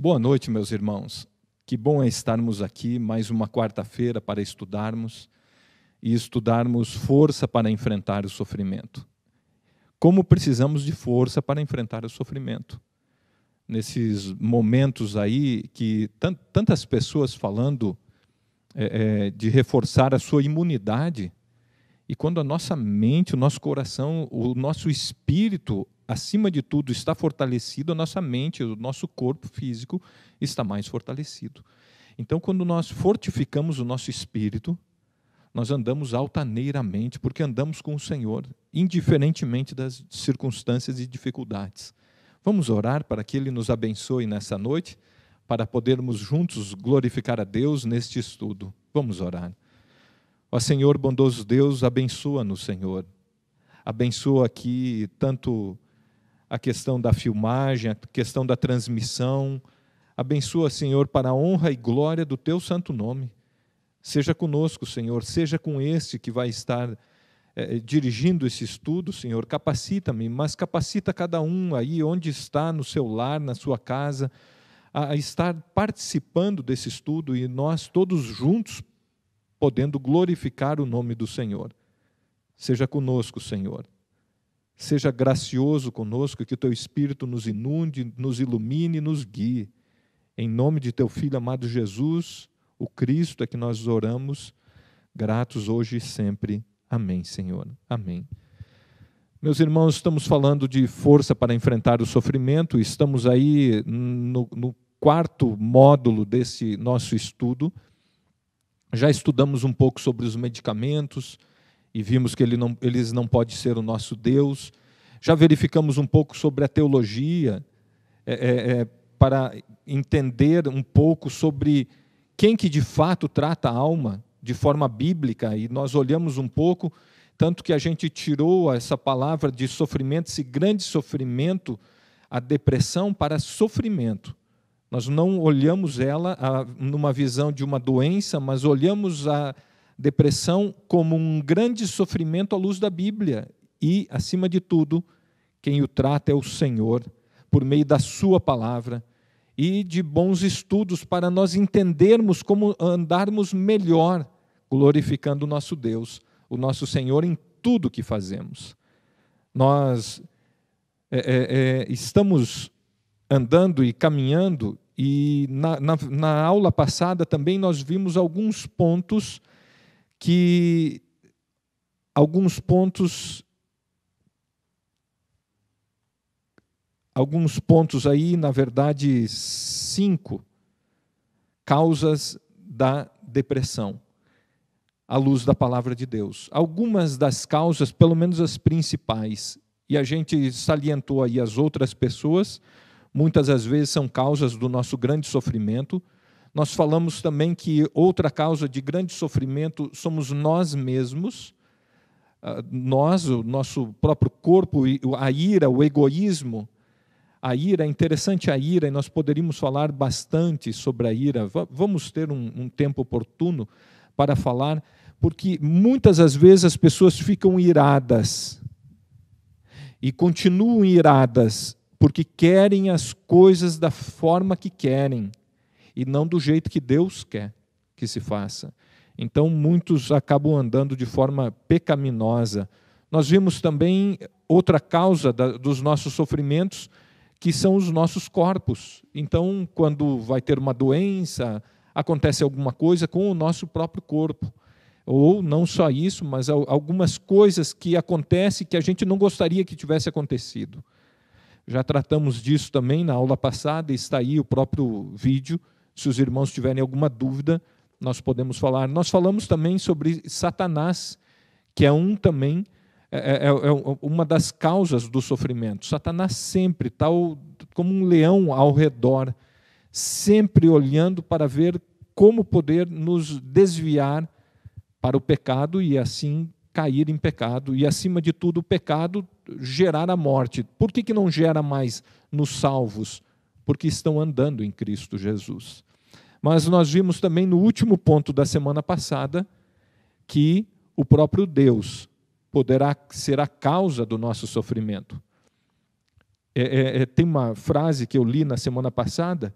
Boa noite, meus irmãos. Que bom é estarmos aqui mais uma quarta-feira para estudarmos força para enfrentar o sofrimento. Como precisamos de força para enfrentar o sofrimento? Nesses momentos aí que tantas pessoas falando de reforçar a sua imunidade, e quando a nossa mente, o nosso coração, o nosso espírito, acima de tudo, está fortalecido, a nossa mente, o nosso corpo físico está mais fortalecido. Então, quando nós fortificamos o nosso espírito, nós andamos altaneiramente, porque andamos com o Senhor, indiferentemente das circunstâncias e dificuldades. Vamos orar para que Ele nos abençoe nessa noite, para podermos juntos glorificar a Deus neste estudo. Vamos orar. Ó Senhor, bondoso Deus, abençoa-nos, Senhor. Abençoa aqui tanto a questão da filmagem, a questão da transmissão. Abençoa, Senhor, para a honra e glória do Teu santo nome. Seja conosco, Senhor, seja com este que vai estar dirigindo esse estudo, Senhor. Capacita-me, mas capacita cada um aí onde está, no seu lar, na sua casa, a estar participando desse estudo e nós todos juntos podendo glorificar o nome do Senhor. Seja conosco, Senhor. Seja gracioso conosco, que Teu Espírito nos inunde, nos ilumine e nos guie. Em nome de Teu Filho amado Jesus, o Cristo é que nós oramos, gratos hoje e sempre. Amém, Senhor. Amém. Meus irmãos, estamos falando de força para enfrentar o sofrimento, estamos aí no quarto módulo desse nosso estudo. Já estudamos um pouco sobre os medicamentos e vimos que eles não podem ser o nosso Deus. Já verificamos um pouco sobre a teologia, para entender um pouco sobre quem que de fato trata a alma de forma bíblica, e nós olhamos um pouco, tanto que a gente tirou essa palavra de sofrimento, esse grande sofrimento, a depressão, para sofrimento. Nós não olhamos ela numa visão de uma doença, mas olhamos a depressão como um grande sofrimento à luz da Bíblia. E, acima de tudo, quem o trata é o Senhor, por meio da sua palavra e de bons estudos para nós entendermos como andarmos melhor, glorificando o nosso Deus, o nosso Senhor, em tudo que fazemos. Nós estamos andando e caminhando, e na aula passada também nós vimos alguns pontos aí, na verdade, 5 causas da depressão, à luz da palavra de Deus. Algumas das causas, pelo menos as principais, e a gente salientou aí as outras pessoas, muitas das vezes são causas do nosso grande sofrimento. Nós falamos também que outra causa de grande sofrimento somos nós mesmos, nós, o nosso próprio corpo, a ira, o egoísmo. A ira, é interessante a ira, e nós poderíamos falar bastante sobre a ira. Vamos ter um tempo oportuno para falar, porque muitas das vezes as pessoas ficam iradas e continuam iradas porque querem as coisas da forma que querem e não do jeito que Deus quer que se faça. Então, muitos acabam andando de forma pecaminosa. Nós vimos também outra causa dos nossos sofrimentos, que são os nossos corpos. Então, quando vai ter uma doença, acontece alguma coisa com o nosso próprio corpo. Ou não só isso, mas algumas coisas que acontecem que a gente não gostaria que tivesse acontecido. Já tratamos disso também na aula passada, está aí o próprio vídeo. Se os irmãos tiverem alguma dúvida, nós podemos falar. Nós falamos também sobre Satanás, que é uma das causas do sofrimento. Satanás sempre está como um leão ao redor, sempre olhando para ver como poder nos desviar para o pecado e assim cair em pecado. E, acima de tudo, o pecado gerar a morte. Por que não gera mais nos salvos? Porque estão andando em Cristo Jesus. Mas nós vimos também no último ponto da semana passada que o próprio Deus poderá ser a causa do nosso sofrimento. Tem uma frase que eu li na semana passada,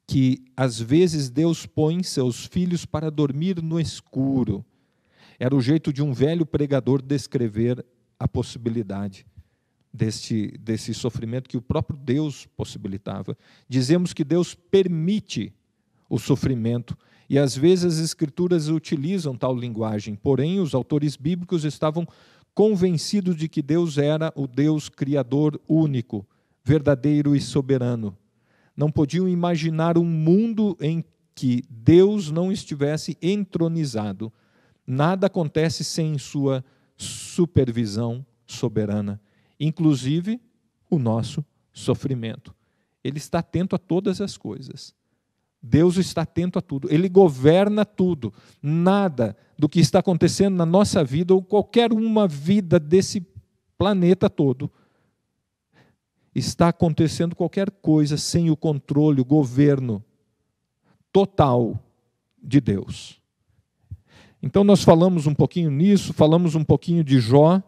que às vezes Deus põe seus filhos para dormir no escuro. Era o jeito de um velho pregador descrever a possibilidade desse sofrimento que o próprio Deus possibilitava. Dizemos que Deus permite o sofrimento, e às vezes as Escrituras utilizam tal linguagem, porém os autores bíblicos estavam convencidos de que Deus era o Deus Criador único, verdadeiro e soberano. Não podiam imaginar um mundo em que Deus não estivesse entronizado. Nada acontece sem sua supervisão soberana, inclusive o nosso sofrimento. Ele está atento a todas as coisas. Deus está atento a tudo. Ele governa tudo. Nada do que está acontecendo na nossa vida ou qualquer uma vida desse planeta todo está acontecendo qualquer coisa sem o controle, o governo total de Deus. Então nós falamos um pouquinho nisso, falamos um pouquinho de Jó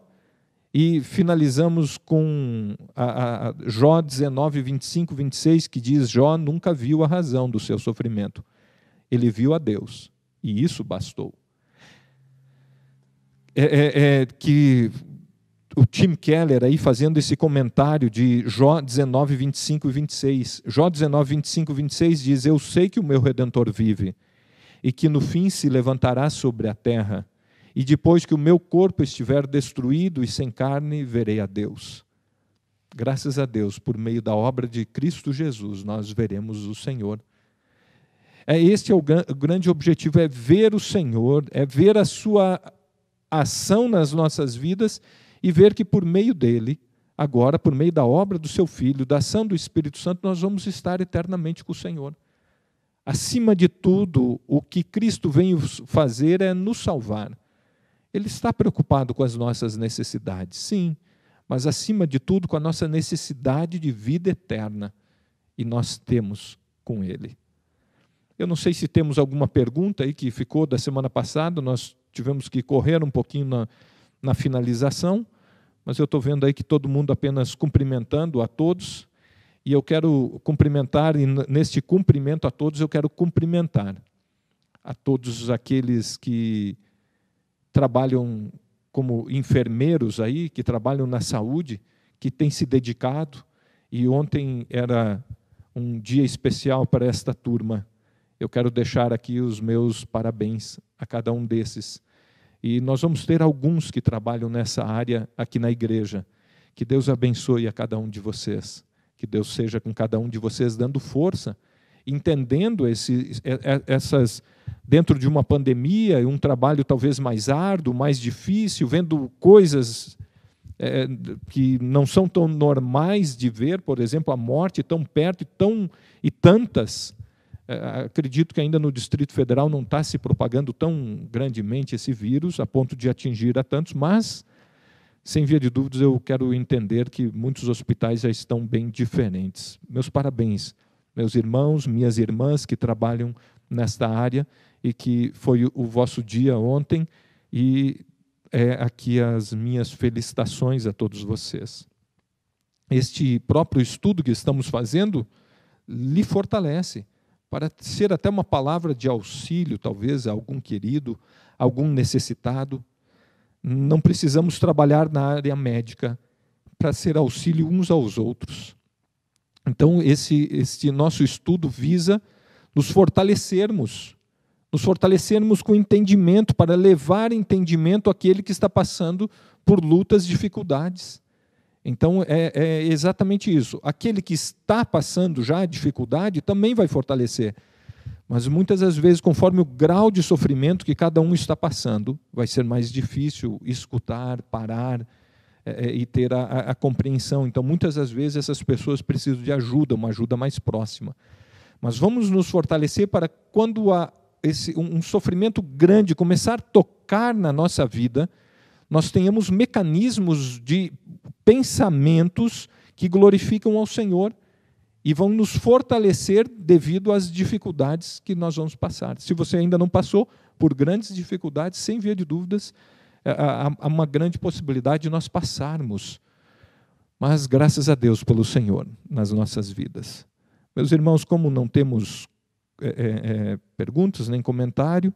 e finalizamos com a Jó 19, 25, 26, que diz: Jó nunca viu a razão do seu sofrimento. Ele viu a Deus, e isso bastou. Que o Tim Keller, aí fazendo esse comentário de Jó 19, 25 e 26. Jó 19, 25 e 26 diz: eu sei que o meu Redentor vive, e que no fim se levantará sobre a terra, e depois que o meu corpo estiver destruído e sem carne, verei a Deus. Graças a Deus, por meio da obra de Cristo Jesus, nós veremos o Senhor. Este é o grande objetivo, é ver o Senhor, é ver a sua ação nas nossas vidas, e ver que por meio dele, agora, por meio da obra do seu Filho, da ação do Espírito Santo, nós vamos estar eternamente com o Senhor. Acima de tudo, o que Cristo veio fazer é nos salvar. Ele está preocupado com as nossas necessidades, sim, mas acima de tudo com a nossa necessidade de vida eterna, e nós temos com Ele. Eu não sei se temos alguma pergunta aí que ficou da semana passada, nós tivemos que correr um pouquinho na finalização, mas eu estou vendo aí que todo mundo apenas cumprimentando a todos, e eu quero cumprimentar, e neste cumprimento a todos, eu quero cumprimentar a todos aqueles que trabalham como enfermeiros aí, que trabalham na saúde, que têm se dedicado, e ontem era um dia especial para esta turma. Eu quero deixar aqui os meus parabéns a cada um desses. E nós vamos ter alguns que trabalham nessa área aqui na igreja. Que Deus abençoe a cada um de vocês. Que Deus seja com cada um de vocês dando força, entendendo essas, dentro de uma pandemia, um trabalho talvez mais árduo, mais difícil, vendo coisas que não são tão normais de ver, por exemplo, a morte tão perto e tantas. Acredito que ainda no Distrito Federal não está se propagando tão grandemente esse vírus, a ponto de atingir a tantos, mas, sem via de dúvidas, eu quero entender que muitos hospitais já estão bem diferentes. Meus parabéns, meus irmãos, minhas irmãs que trabalham nesta área, e que foi o vosso dia ontem, e aqui as minhas felicitações a todos vocês. Este próprio estudo que estamos fazendo lhe fortalece, para ser até uma palavra de auxílio, talvez, a algum querido, algum necessitado. Não precisamos trabalhar na área médica para ser auxílio uns aos outros. Então, esse nosso estudo visa nos fortalecermos com entendimento, para levar entendimento àquele que está passando por lutas, dificuldades. Então, é exatamente isso. Aquele que está passando já a dificuldade também vai fortalecer. Mas muitas das vezes, conforme o grau de sofrimento que cada um está passando, vai ser mais difícil escutar, parar e ter a compreensão. Então, muitas das vezes, essas pessoas precisam de ajuda, uma ajuda mais próxima. Mas vamos nos fortalecer para quando um sofrimento grande começar a tocar na nossa vida, nós tenhamos mecanismos de pensamentos que glorificam ao Senhor e vão nos fortalecer devido às dificuldades que nós vamos passar. Se você ainda não passou por grandes dificuldades, sem via de dúvidas, há uma grande possibilidade de nós passarmos. Mas graças a Deus pelo Senhor nas nossas vidas. Meus irmãos, como não temos perguntas nem comentário,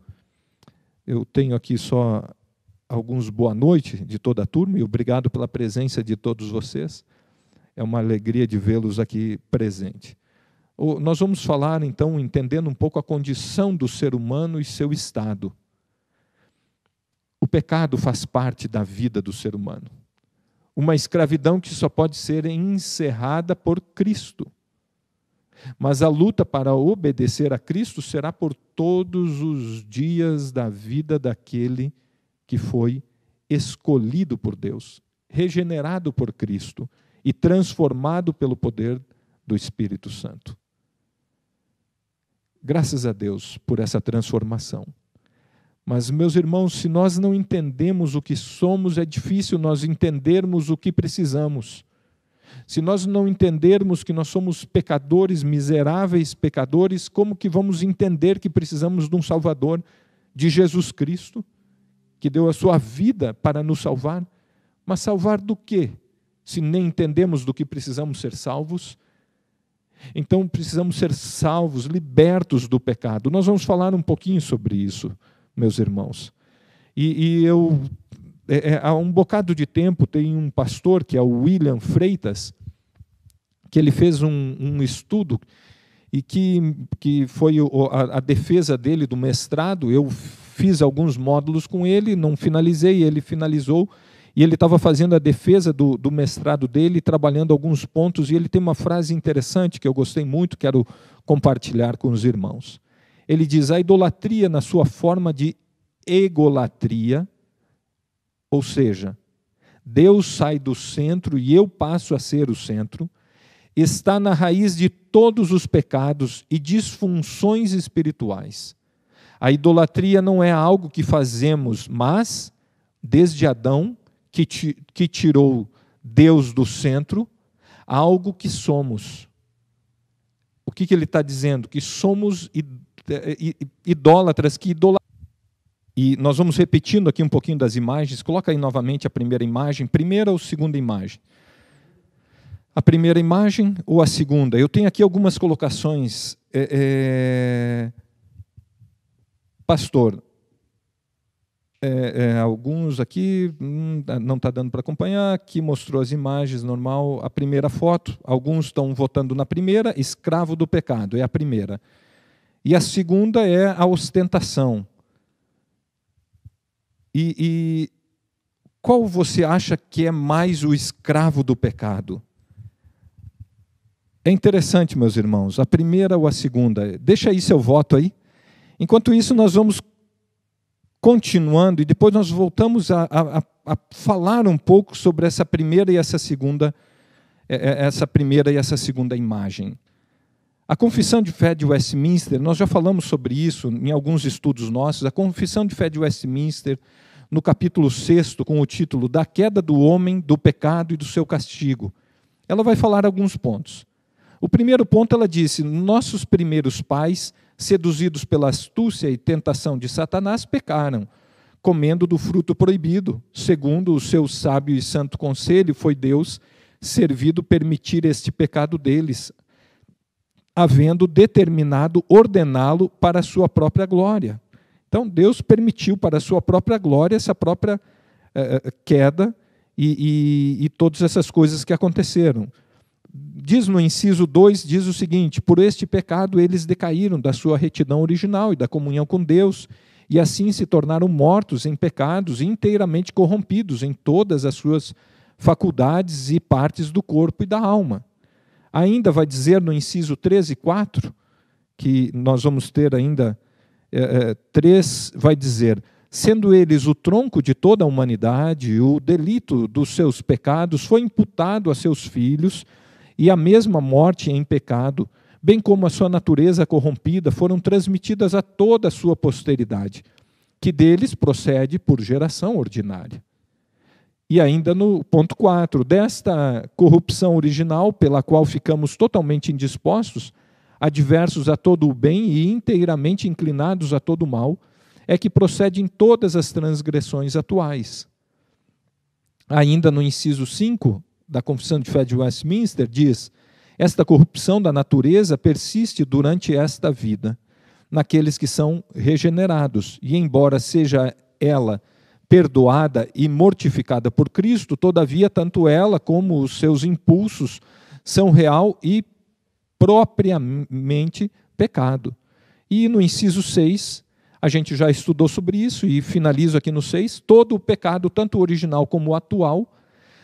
eu tenho aqui só alguns boa noite de toda a turma e obrigado pela presença de todos vocês. É uma alegria de vê-los aqui presente. Nós vamos falar, então, entendendo um pouco a condição do ser humano e seu estado. O pecado faz parte da vida do ser humano. Uma escravidão que só pode ser encerrada por Cristo. Mas a luta para obedecer a Cristo será por todos os dias da vida daquele que foi escolhido por Deus, regenerado por Cristo e transformado pelo poder do Espírito Santo. Graças a Deus por essa transformação. Mas, meus irmãos, se nós não entendemos o que somos, é difícil nós entendermos o que precisamos. Se nós não entendermos que nós somos pecadores, miseráveis pecadores, como que vamos entender que precisamos de um Salvador, de Jesus Cristo, que deu a sua vida para nos salvar? Mas salvar do quê? Se nem entendemos do que precisamos ser salvos. Então precisamos ser salvos, libertos do pecado. Nós vamos falar um pouquinho sobre isso, meus irmãos. Há um bocado de tempo, tem um pastor, que é o William Freitas, que ele fez um estudo, e que foi a defesa dele do mestrado. Eu fiz alguns módulos com ele, não finalizei, ele finalizou, e ele estava fazendo a defesa do mestrado dele, trabalhando alguns pontos, e ele tem uma frase interessante que eu gostei muito, quero compartilhar com os irmãos. Ele diz: a idolatria na sua forma de egolatria, ou seja, Deus sai do centro e eu passo a ser o centro, está na raiz de todos os pecados e disfunções espirituais. A idolatria não é algo que fazemos, mas, desde Adão, que tirou Deus do centro, algo que somos. O que ele está dizendo? Que somos idólatras, que idolatram. E nós vamos repetindo aqui um pouquinho das imagens. Coloca aí novamente a primeira imagem, primeira ou segunda imagem? A primeira imagem ou a segunda? Eu tenho aqui algumas colocações. Pastor, alguns aqui não está dando para acompanhar. Aqui mostrou as imagens, normal. A primeira foto, alguns estão votando na primeira, escravo do pecado, é a primeira. E a segunda é a ostentação. E qual você acha que é mais o escravo do pecado? É interessante, meus irmãos, a primeira ou a segunda? Deixa aí seu voto aí. Enquanto isso, nós vamos continuando e depois nós voltamos a falar um pouco sobre essa primeira e essa segunda imagem. A Confissão de Fé de Westminster, nós já falamos sobre isso em alguns estudos nossos. A Confissão de Fé de Westminster, no capítulo 6, com o título Da Queda do Homem, do Pecado e do Seu Castigo, ela vai falar alguns pontos. O primeiro ponto, ela disse: nossos primeiros pais, seduzidos pela astúcia e tentação de Satanás, pecaram, comendo do fruto proibido. Segundo o seu sábio e santo conselho, foi Deus servido permitir este pecado deles, havendo determinado ordená-lo para a sua própria glória. Então, Deus permitiu para a sua própria glória essa própria queda e todas essas coisas que aconteceram. Diz no inciso 2, diz o seguinte: por este pecado eles decaíram da sua retidão original e da comunhão com Deus, e assim se tornaram mortos em pecados e inteiramente corrompidos em todas as suas faculdades e partes do corpo e da alma. Ainda vai dizer no inciso 3 e 4, que nós vamos ter ainda 3, vai dizer: sendo eles o tronco de toda a humanidade, o delito dos seus pecados foi imputado a seus filhos, e a mesma morte em pecado, bem como a sua natureza corrompida, foram transmitidas a toda a sua posteridade, que deles procede por geração ordinária. E ainda no ponto 4, desta corrupção original, pela qual ficamos totalmente indispostos, adversos a todo o bem e inteiramente inclinados a todo o mal, é que procedem todas as transgressões atuais. Ainda no inciso 5 da Confissão de Fé de Westminster, diz: Esta corrupção da natureza persiste durante esta vida, naqueles que são regenerados, e embora seja ela perdoada e mortificada por Cristo, todavia tanto ela como os seus impulsos são real e propriamente pecado. E no inciso 6, a gente já estudou sobre isso e finalizo aqui no 6, todo o pecado, tanto original como atual,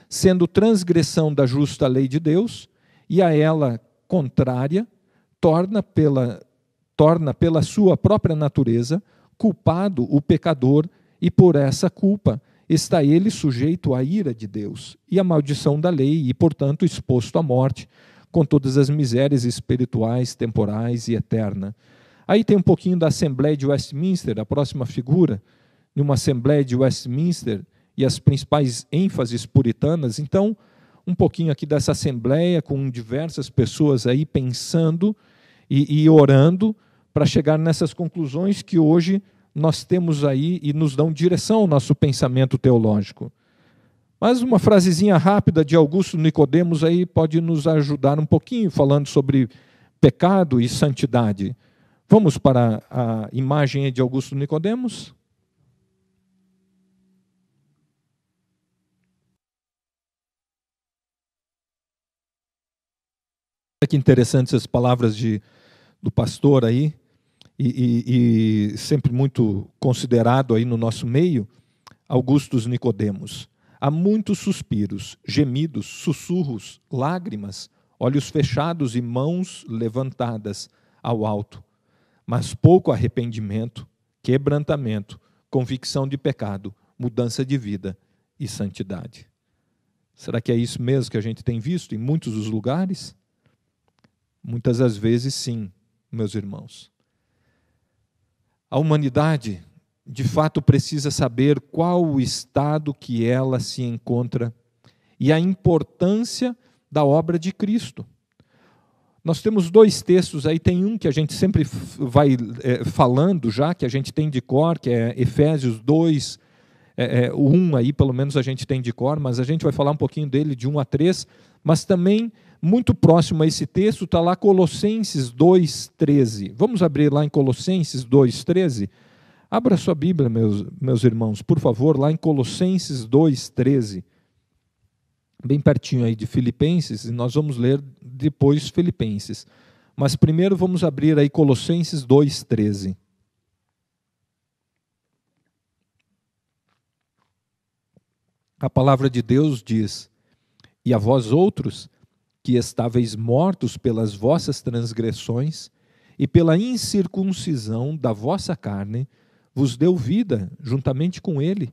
sendo transgressão da justa lei de Deus, e a ela contrária, torna pela sua própria natureza culpado o pecador, e por essa culpa está ele sujeito à ira de Deus e à maldição da lei, e portanto exposto à morte, com todas as misérias espirituais, temporais e eterna. Aí tem um pouquinho da Assembleia de Westminster, a próxima figura, de uma Assembleia de Westminster e as principais ênfases puritanas. Então, um pouquinho aqui dessa Assembleia, com diversas pessoas aí pensando e orando para chegar nessas conclusões que hoje nós temos aí e nos dão direção ao nosso pensamento teológico. Mas uma frasezinha rápida de Augusto Nicodemos aí pode nos ajudar um pouquinho, falando sobre pecado e santidade. Vamos para a imagem de Augusto Nicodemos? Que interessantes as palavras do pastor aí, e sempre muito considerado aí no nosso meio, Augustus Nicodemos. Há muitos suspiros, gemidos, sussurros, lágrimas, olhos fechados e mãos levantadas ao alto, mas pouco arrependimento, quebrantamento, convicção de pecado, mudança de vida e santidade. Será que é isso mesmo que a gente tem visto em muitos dos lugares? Muitas das vezes, sim, meus irmãos. A humanidade, de fato, precisa saber qual o estado que ela se encontra e a importância da obra de Cristo. Nós temos dois textos aí, tem um que a gente sempre vai falando já, que a gente tem de cor, que é Efésios 2, o 1 aí pelo menos a gente tem de cor, mas a gente vai falar um pouquinho dele de 1 a 3, mas também muito próximo a esse texto está lá Colossenses 2,13. Vamos abrir lá em Colossenses 2,13? Abra sua Bíblia, meus irmãos, por favor, lá em Colossenses 2,13. Bem pertinho aí de Filipenses, e nós vamos ler depois Filipenses. Mas primeiro vamos abrir aí Colossenses 2,13. A palavra de Deus diz: e a vós outros, que estáveis mortos pelas vossas transgressões e pela incircuncisão da vossa carne, vos deu vida juntamente com ele,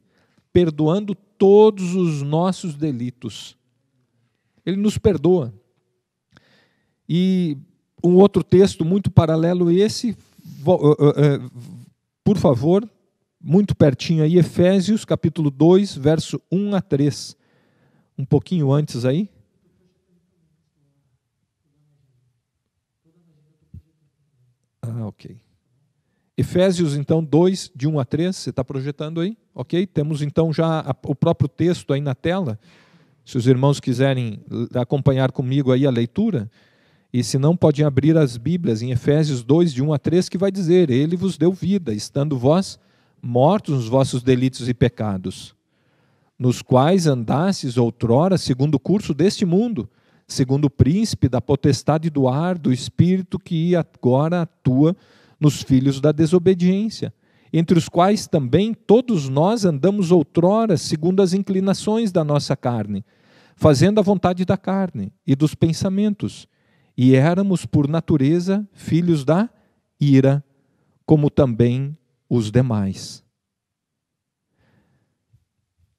perdoando todos os nossos delitos. Ele nos perdoa. E um outro texto muito paralelo a esse, por favor, muito pertinho aí, Efésios capítulo 2, verso 1 a 3. Um pouquinho antes aí. Ok. Efésios, então, 2, de 1 a 3, você está projetando aí? Ok, temos então já o próprio texto aí na tela, se os irmãos quiserem acompanhar comigo aí a leitura, e se não, podem abrir as Bíblias em Efésios 2, de 1 a 3, que vai dizer: ele vos deu vida, estando vós mortos nos vossos delitos e pecados, nos quais andastes outrora segundo o curso deste mundo, segundo o príncipe da potestade do ar, do espírito que agora atua nos filhos da desobediência, entre os quais também todos nós andamos outrora segundo as inclinações da nossa carne, fazendo a vontade da carne e dos pensamentos, e éramos por natureza filhos da ira, como também os demais.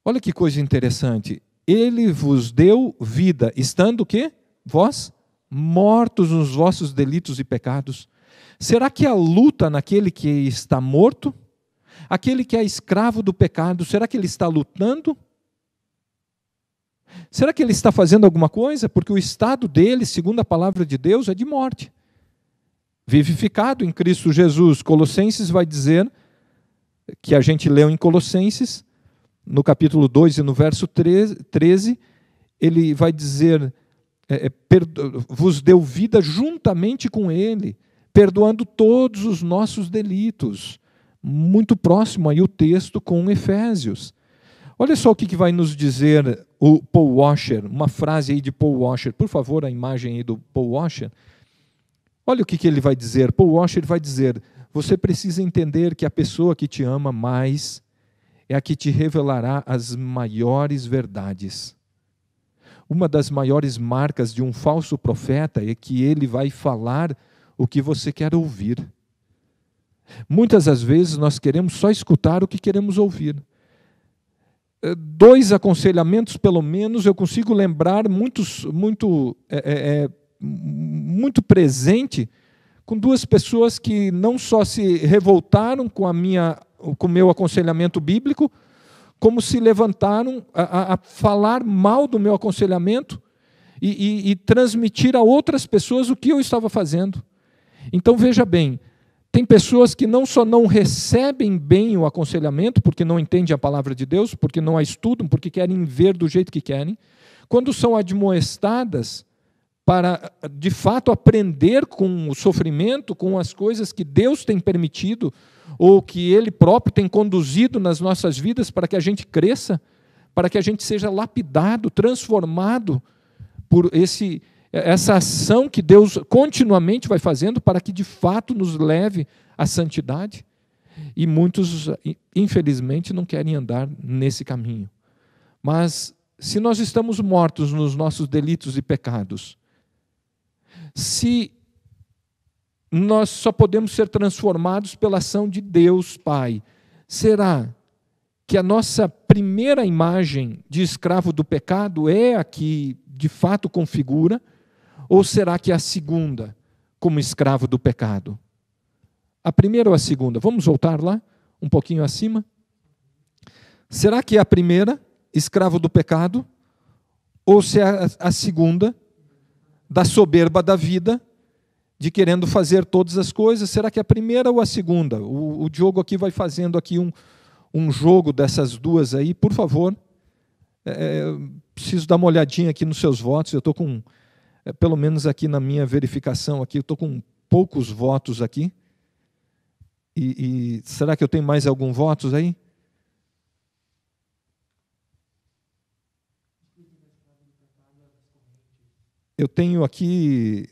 Olha que coisa interessante. Ele vos deu vida, estando o quê? Vós mortos nos vossos delitos e pecados. Será que a luta naquele que está morto? Aquele que é escravo do pecado, será que ele está lutando? Será que ele está fazendo alguma coisa? Porque o estado dele, segundo a palavra de Deus, é de morte. Vivificado em Cristo Jesus. Colossenses vai dizer, que a gente leu em Colossenses, no capítulo 2 e no verso 13, ele vai dizer, vos deu vida juntamente com ele, perdoando todos os nossos delitos. Muito próximo aí o texto com Efésios. Olha só o que vai nos dizer o Paul Washer, uma frase aí de Paul Washer. Por favor, a imagem aí do Paul Washer. Olha o que ele vai dizer. Paul Washer vai dizer: você precisa entender que a pessoa que te ama mais é a que te revelará as maiores verdades. Uma das maiores marcas de um falso profeta é que ele vai falar o que você quer ouvir. Muitas das vezes nós queremos só escutar o que queremos ouvir. 2 aconselhamentos, pelo menos, eu consigo lembrar muito presente, com 2 pessoas que não só se revoltaram com o meu aconselhamento bíblico, como se levantaram a falar mal do meu aconselhamento e transmitir a outras pessoas o que eu estava fazendo. Então, veja bem, tem pessoas que não só não recebem bem o aconselhamento, porque não entendem a palavra de Deus, porque não a estudam, porque querem ver do jeito que querem, quando são admoestadas para, de fato, aprender com o sofrimento, com as coisas que Deus tem permitido, ou que Ele próprio tem conduzido nas nossas vidas para que a gente cresça, para que a gente seja lapidado, transformado por essa ação que Deus continuamente vai fazendo para que, de fato, nos leve à santidade. E muitos, infelizmente, não querem andar nesse caminho. Mas, se nós estamos mortos nos nossos delitos e pecados, se nós só podemos ser transformados pela ação de Deus Pai, será que a nossa primeira imagem de escravo do pecado é a que de fato configura, ou será que é a segunda como escravo do pecado? A primeira ou a segunda? Vamos voltar lá, um pouquinho acima. Será que é a primeira, escravo do pecado, ou se é a segunda, da soberba da vida, de querendo fazer todas as coisas? Será que é a primeira ou a segunda? O Diogo aqui vai fazendo aqui um jogo dessas duas aí, por favor. Preciso dar uma olhadinha aqui nos seus votos. Eu estou com, pelo menos aqui na minha verificação, aqui, eu estou com poucos votos aqui. E será que eu tenho mais algum votos aí? Eu tenho aqui...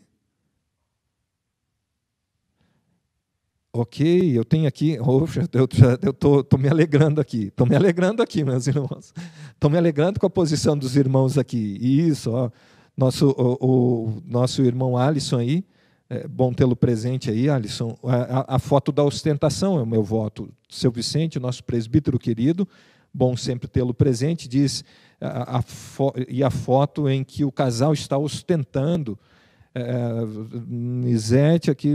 Ok, eu tenho aqui... eu estou me alegrando aqui. Estou me alegrando aqui, meus irmãos. Estou me alegrando com a posição dos irmãos aqui. Isso, ó, o nosso irmão Alisson aí, é bom tê-lo presente aí, Alisson. A foto da ostentação é o meu voto. Seu Vicente, nosso presbítero querido, bom sempre tê-lo presente, diz... e a foto em que o casal está ostentando, Nisete aqui,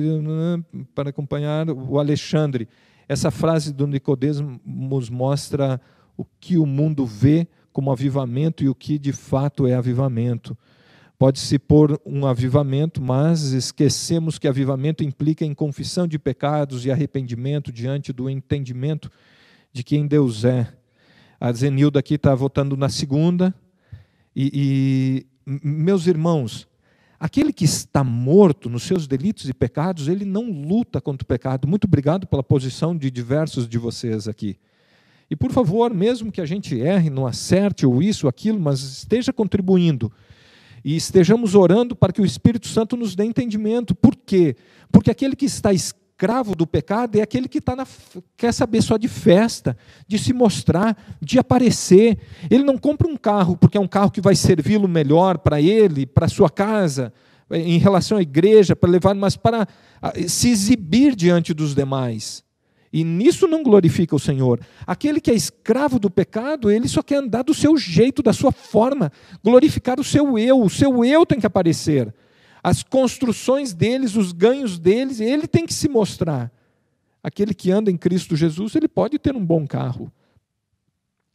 para acompanhar o Alexandre. Essa frase do Nicodemos mostra o que o mundo vê como avivamento e o que de fato é avivamento. Pode-se pôr um avivamento, mas esquecemos que avivamento implica em confissão de pecados e arrependimento diante do entendimento de quem Deus é. A Zenilda aqui está votando na segunda. Meus irmãos, aquele que está morto nos seus delitos e pecados, ele não luta contra o pecado. Muito obrigado pela posição de diversos de vocês aqui. E, por favor, mesmo que a gente erre, não acerte ou isso ou aquilo, mas esteja contribuindo. E estejamos orando para que o Espírito Santo nos dê entendimento. Por quê? Porque aquele que está escravo do pecado é aquele que quer saber só de festa, de se mostrar, de aparecer. Ele não compra um carro porque é um carro que vai servi-lo melhor para ele, para a sua casa, em relação à igreja, para levar, mas para se exibir diante dos demais. E nisso não glorifica o Senhor. Aquele que é escravo do pecado, ele só quer andar do seu jeito, da sua forma, glorificar o seu eu tem que aparecer. As construções deles, os ganhos deles, ele tem que se mostrar. Aquele que anda em Cristo Jesus, ele pode ter um bom carro.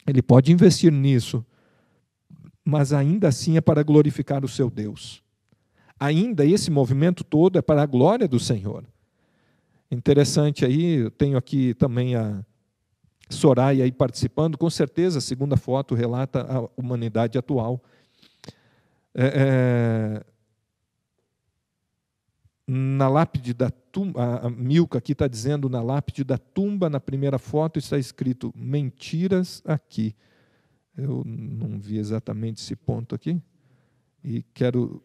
Ele pode investir nisso. Mas ainda assim é para glorificar o seu Deus. Ainda esse movimento todo é para a glória do Senhor. Interessante aí, eu tenho aqui também a Soraya aí participando. Com certeza, a segunda foto relata a humanidade atual. Na lápide da tumba, a Milka aqui está dizendo, na lápide da tumba, na primeira foto, está escrito mentiras aqui. Eu não vi exatamente esse ponto aqui. E quero...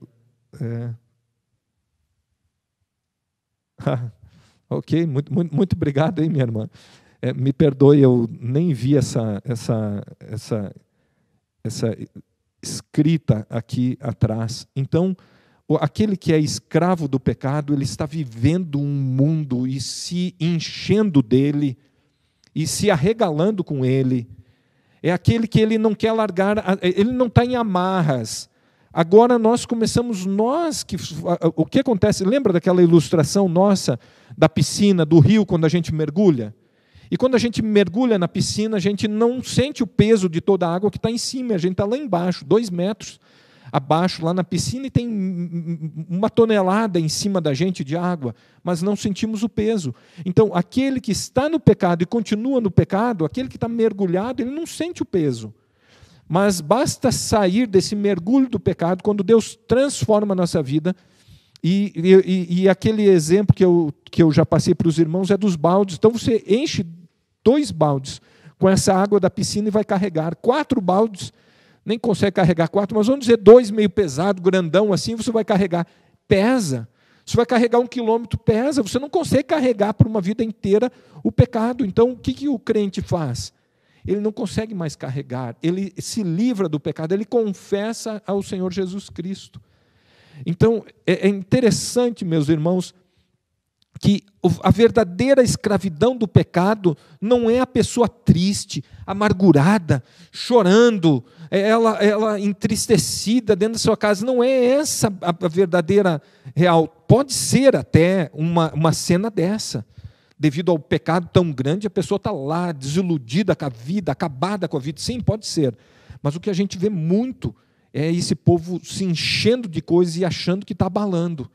Ok, muito obrigado, hein, minha irmã. Me perdoe, eu nem vi essa escrita aqui atrás. Então, aquele que é escravo do pecado, ele está vivendo um mundo e se enchendo dele e se arregalando com ele. É aquele que ele não quer largar, ele não está em amarras. Agora nós começamos, o que acontece? Lembra daquela ilustração nossa da piscina, do rio, quando a gente mergulha? E quando a gente mergulha na piscina, a gente não sente o peso de toda a água que está em cima, a gente está lá embaixo, 2 metros abaixo, lá na piscina, e tem 1 tonelada em cima da gente de água, mas não sentimos o peso. Então, aquele que está no pecado e continua no pecado, aquele que está mergulhado, ele não sente o peso. Mas basta sair desse mergulho do pecado, quando Deus transforma a nossa vida. E aquele exemplo que eu já passei para os irmãos é dos baldes. Então você enche 2 baldes com essa água da piscina e vai carregar. 4 baldes, nem consegue carregar 4, mas vamos dizer 2 meio pesado, grandão assim, você vai carregar. Pesa. Você vai carregar 1 quilômetro, pesa. Você não consegue carregar por uma vida inteira o pecado. Então o que o crente faz? Ele não consegue mais carregar, ele se livra do pecado, ele confessa ao Senhor Jesus Cristo. Então, é interessante, meus irmãos, que a verdadeira escravidão do pecado não é a pessoa triste, amargurada, chorando, ela entristecida dentro da sua casa. Não é essa a verdadeira real. Pode ser até uma cena dessa. Devido ao pecado tão grande, a pessoa está lá, desiludida com a vida, acabada com a vida. Sim, pode ser. Mas o que a gente vê muito é esse povo se enchendo de coisas e achando que está abalando.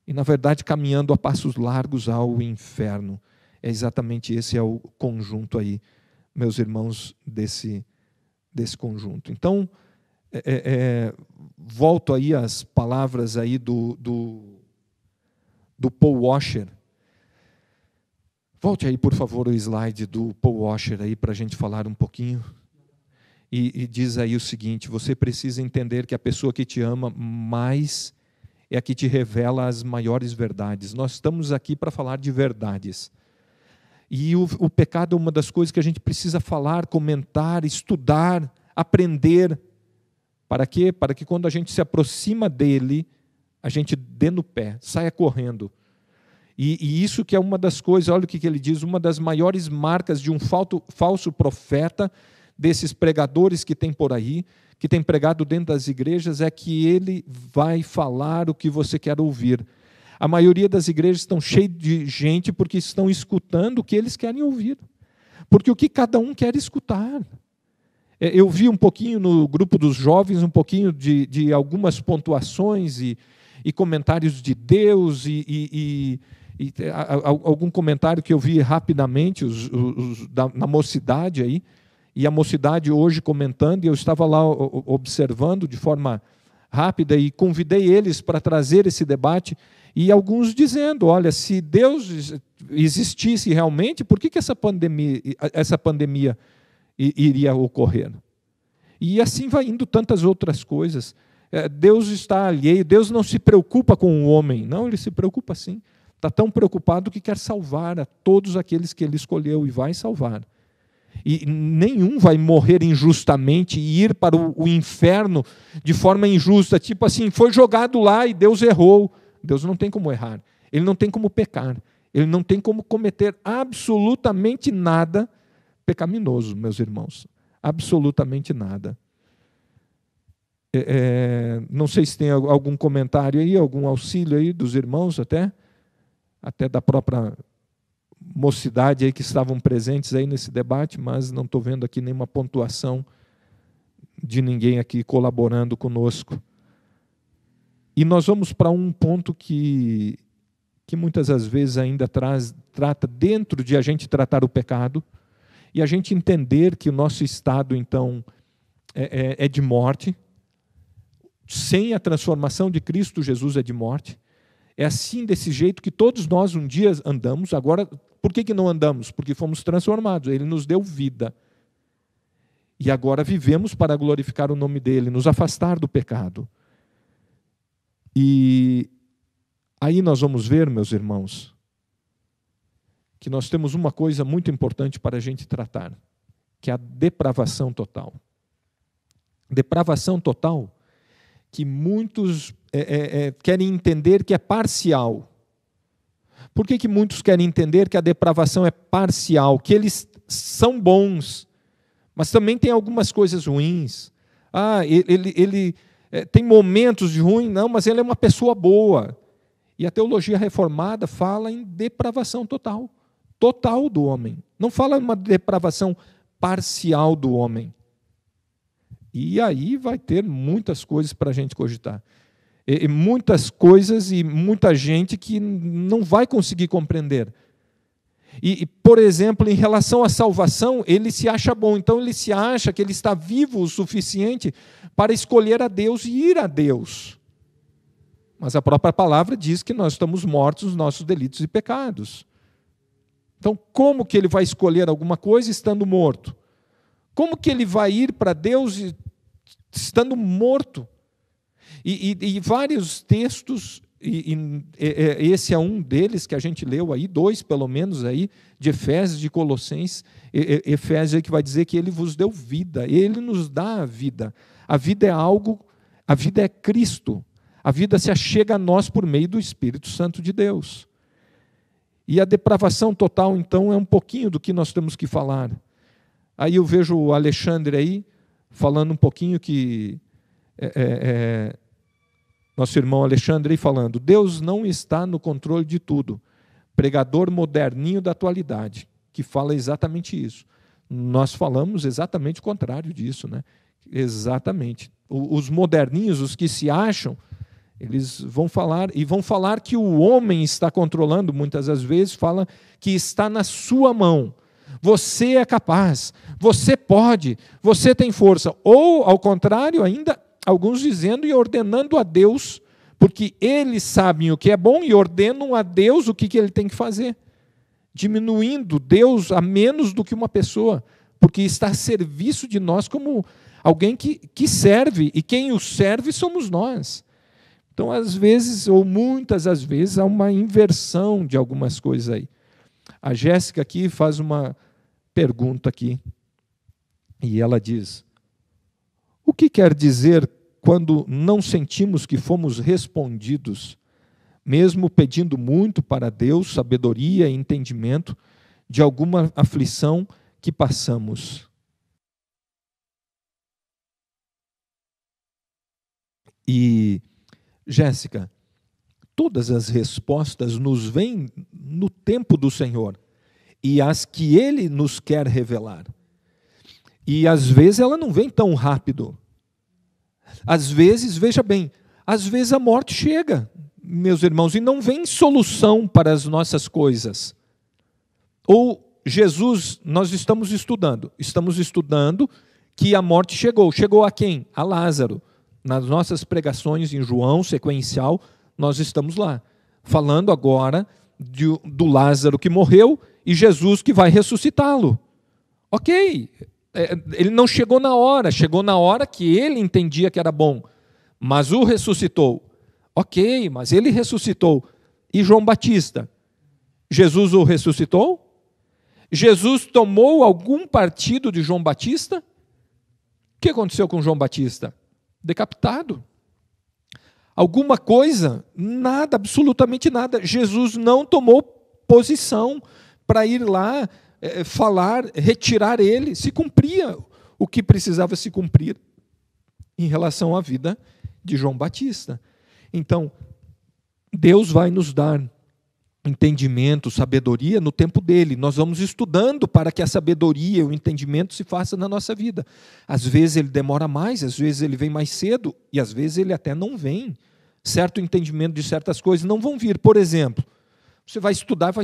E, na verdade, caminhando a passos largos ao inferno. É exatamente esse é o conjunto aí, meus irmãos, desse conjunto. Então, volto aí às palavras aí do Paul Washer. Volte aí, por favor, o slide do Paul Washer aí para a gente falar um pouquinho. E diz aí o seguinte: você precisa entender que a pessoa que te ama mais é a que te revela as maiores verdades. Nós estamos aqui para falar de verdades. E o pecado é uma das coisas que a gente precisa falar, comentar, estudar, aprender. Para quê? Para que quando a gente se aproxima dele, a gente dê no pé, saia correndo. E isso que é uma das coisas, olha o que ele diz, uma das maiores marcas de um falso profeta, desses pregadores que tem por aí, que tem pregado dentro das igrejas, é que ele vai falar o que você quer ouvir. A maioria das igrejas estão cheias de gente porque estão escutando o que eles querem ouvir. Porque o que cada um quer escutar. Eu vi um pouquinho no grupo dos jovens, um pouquinho de algumas pontuações e comentários de Deus e algum comentário que eu vi rapidamente na mocidade aí, e a mocidade hoje comentando, e eu estava lá observando de forma rápida e convidei eles para trazer esse debate, e alguns dizendo, olha, se Deus existisse realmente, por que essa pandemia iria ocorrer? E assim vai indo tantas outras coisas. Deus está alheio, Deus não se preocupa com o homem, não, ele se preocupa sim. Está tão preocupado que quer salvar a todos aqueles que ele escolheu e vai salvar. E nenhum vai morrer injustamente e ir para o inferno de forma injusta, tipo assim, foi jogado lá e Deus errou. Deus não tem como errar, ele não tem como pecar, ele não tem como cometer absolutamente nada pecaminoso, meus irmãos, absolutamente nada. Não sei se tem algum comentário aí, algum auxílio aí dos irmãos até da própria mocidade aí que estavam presentes aí nesse debate, mas não estou vendo aqui nenhuma pontuação de ninguém aqui colaborando conosco. E nós vamos para um ponto que muitas das vezes ainda trata dentro de a gente tratar o pecado e a gente entender que o nosso estado, então, é de morte. sem a transformação de Cristo Jesus é de morte. É assim, desse jeito, que todos nós um dia andamos. Agora, por que não andamos? Porque fomos transformados. Ele nos deu vida. E agora vivemos para glorificar o nome dele, nos afastar do pecado. E aí nós vamos ver, meus irmãos, que nós temos uma coisa muito importante para a gente tratar, que é a depravação total. Depravação total que muitos querem entender que é parcial. Por que muitos querem entender que a depravação é parcial? Que eles são bons, mas também tem algumas coisas ruins. Ele tem momentos de ruim, não, mas ele é uma pessoa boa. E a teologia reformada fala em depravação total. Total do homem. Não fala em uma depravação parcial do homem. E aí vai ter muitas coisas para a gente cogitar. E muitas coisas e muita gente que não vai conseguir compreender. Por exemplo, em relação à salvação, ele se acha bom. Então ele se acha que ele está vivo o suficiente para escolher a Deus e ir a Deus. Mas a própria palavra diz que nós estamos mortos nos nossos delitos e pecados. Então, como que ele vai escolher alguma coisa estando morto? Como que ele vai ir para Deus estando morto? E vários textos, esse é um deles que a gente leu aí, 2 pelo menos aí, de Efésios, de Colossenses, Efésios aí que vai dizer que ele vos deu vida, ele nos dá a vida. A vida é algo, a vida é Cristo. A vida se achega a nós por meio do Espírito Santo de Deus. E a depravação total, então, é um pouquinho do que nós temos que falar. Aí eu vejo o Alexandre aí, falando um pouquinho que... nosso irmão Alexandre aí falando, Deus não está no controle de tudo. Pregador moderninho da atualidade, que fala exatamente isso. Nós falamos exatamente o contrário disso, né? Exatamente. Os moderninhos, os que se acham, eles vão falar que o homem está controlando, muitas das vezes, fala que está na sua mão. Você é capaz, você pode, você tem força. Ou, ao contrário, ainda, alguns dizendo e ordenando a Deus, porque eles sabem o que é bom e ordenam a Deus o que ele tem que fazer. Diminuindo Deus a menos do que uma pessoa, porque está a serviço de nós como alguém que serve, e quem o serve somos nós. Então, às vezes, ou muitas das vezes, há uma inversão de algumas coisas aí. A Jéssica aqui faz uma pergunta aqui, e ela diz, o que quer dizer quando não sentimos que fomos respondidos, mesmo pedindo muito para Deus, sabedoria e entendimento de alguma aflição que passamos? E, Jéssica, todas as respostas nos vêm no tempo do Senhor, e as que Ele nos quer revelar. E às vezes ela não vem tão rápido. Às vezes, veja bem, às vezes a morte chega, meus irmãos, e não vem solução para as nossas coisas. Ou Jesus, nós estamos estudando que a morte chegou. Chegou a quem? A Lázaro. Nas nossas pregações em João, sequencial, nós estamos lá, falando agora do Lázaro que morreu e Jesus que vai ressuscitá-lo. Ok, ele não chegou na hora que ele entendia que era bom, mas o ressuscitou. Ok, mas ele ressuscitou. E João Batista? Jesus o ressuscitou? Jesus tomou algum partido de João Batista? O que aconteceu com João Batista? Decapitado. Alguma coisa? Nada, absolutamente nada. Jesus não tomou posição para ir lá falar, retirar ele. Se cumpria o que precisava se cumprir em relação à vida de João Batista. Então, Deus vai nos dar entendimento, sabedoria no tempo dele. Nós vamos estudando para que a sabedoria, o entendimento se faça na nossa vida. Às vezes ele demora mais, às vezes ele vem mais cedo e às vezes ele até não vem. Certo entendimento de certas coisas não vão vir. Por exemplo, você vai estudar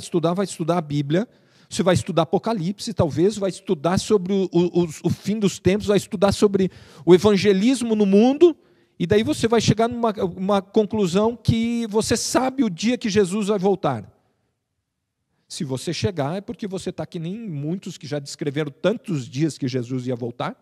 a Bíblia, você vai estudar Apocalipse, talvez, vai estudar sobre o fim dos tempos, vai estudar sobre o evangelismo no mundo E daí você vai chegar numa uma conclusão que você sabe o dia que Jesus vai voltar. Se você chegar, é porque você está que nem muitos que já descreveram tantos dias que Jesus ia voltar,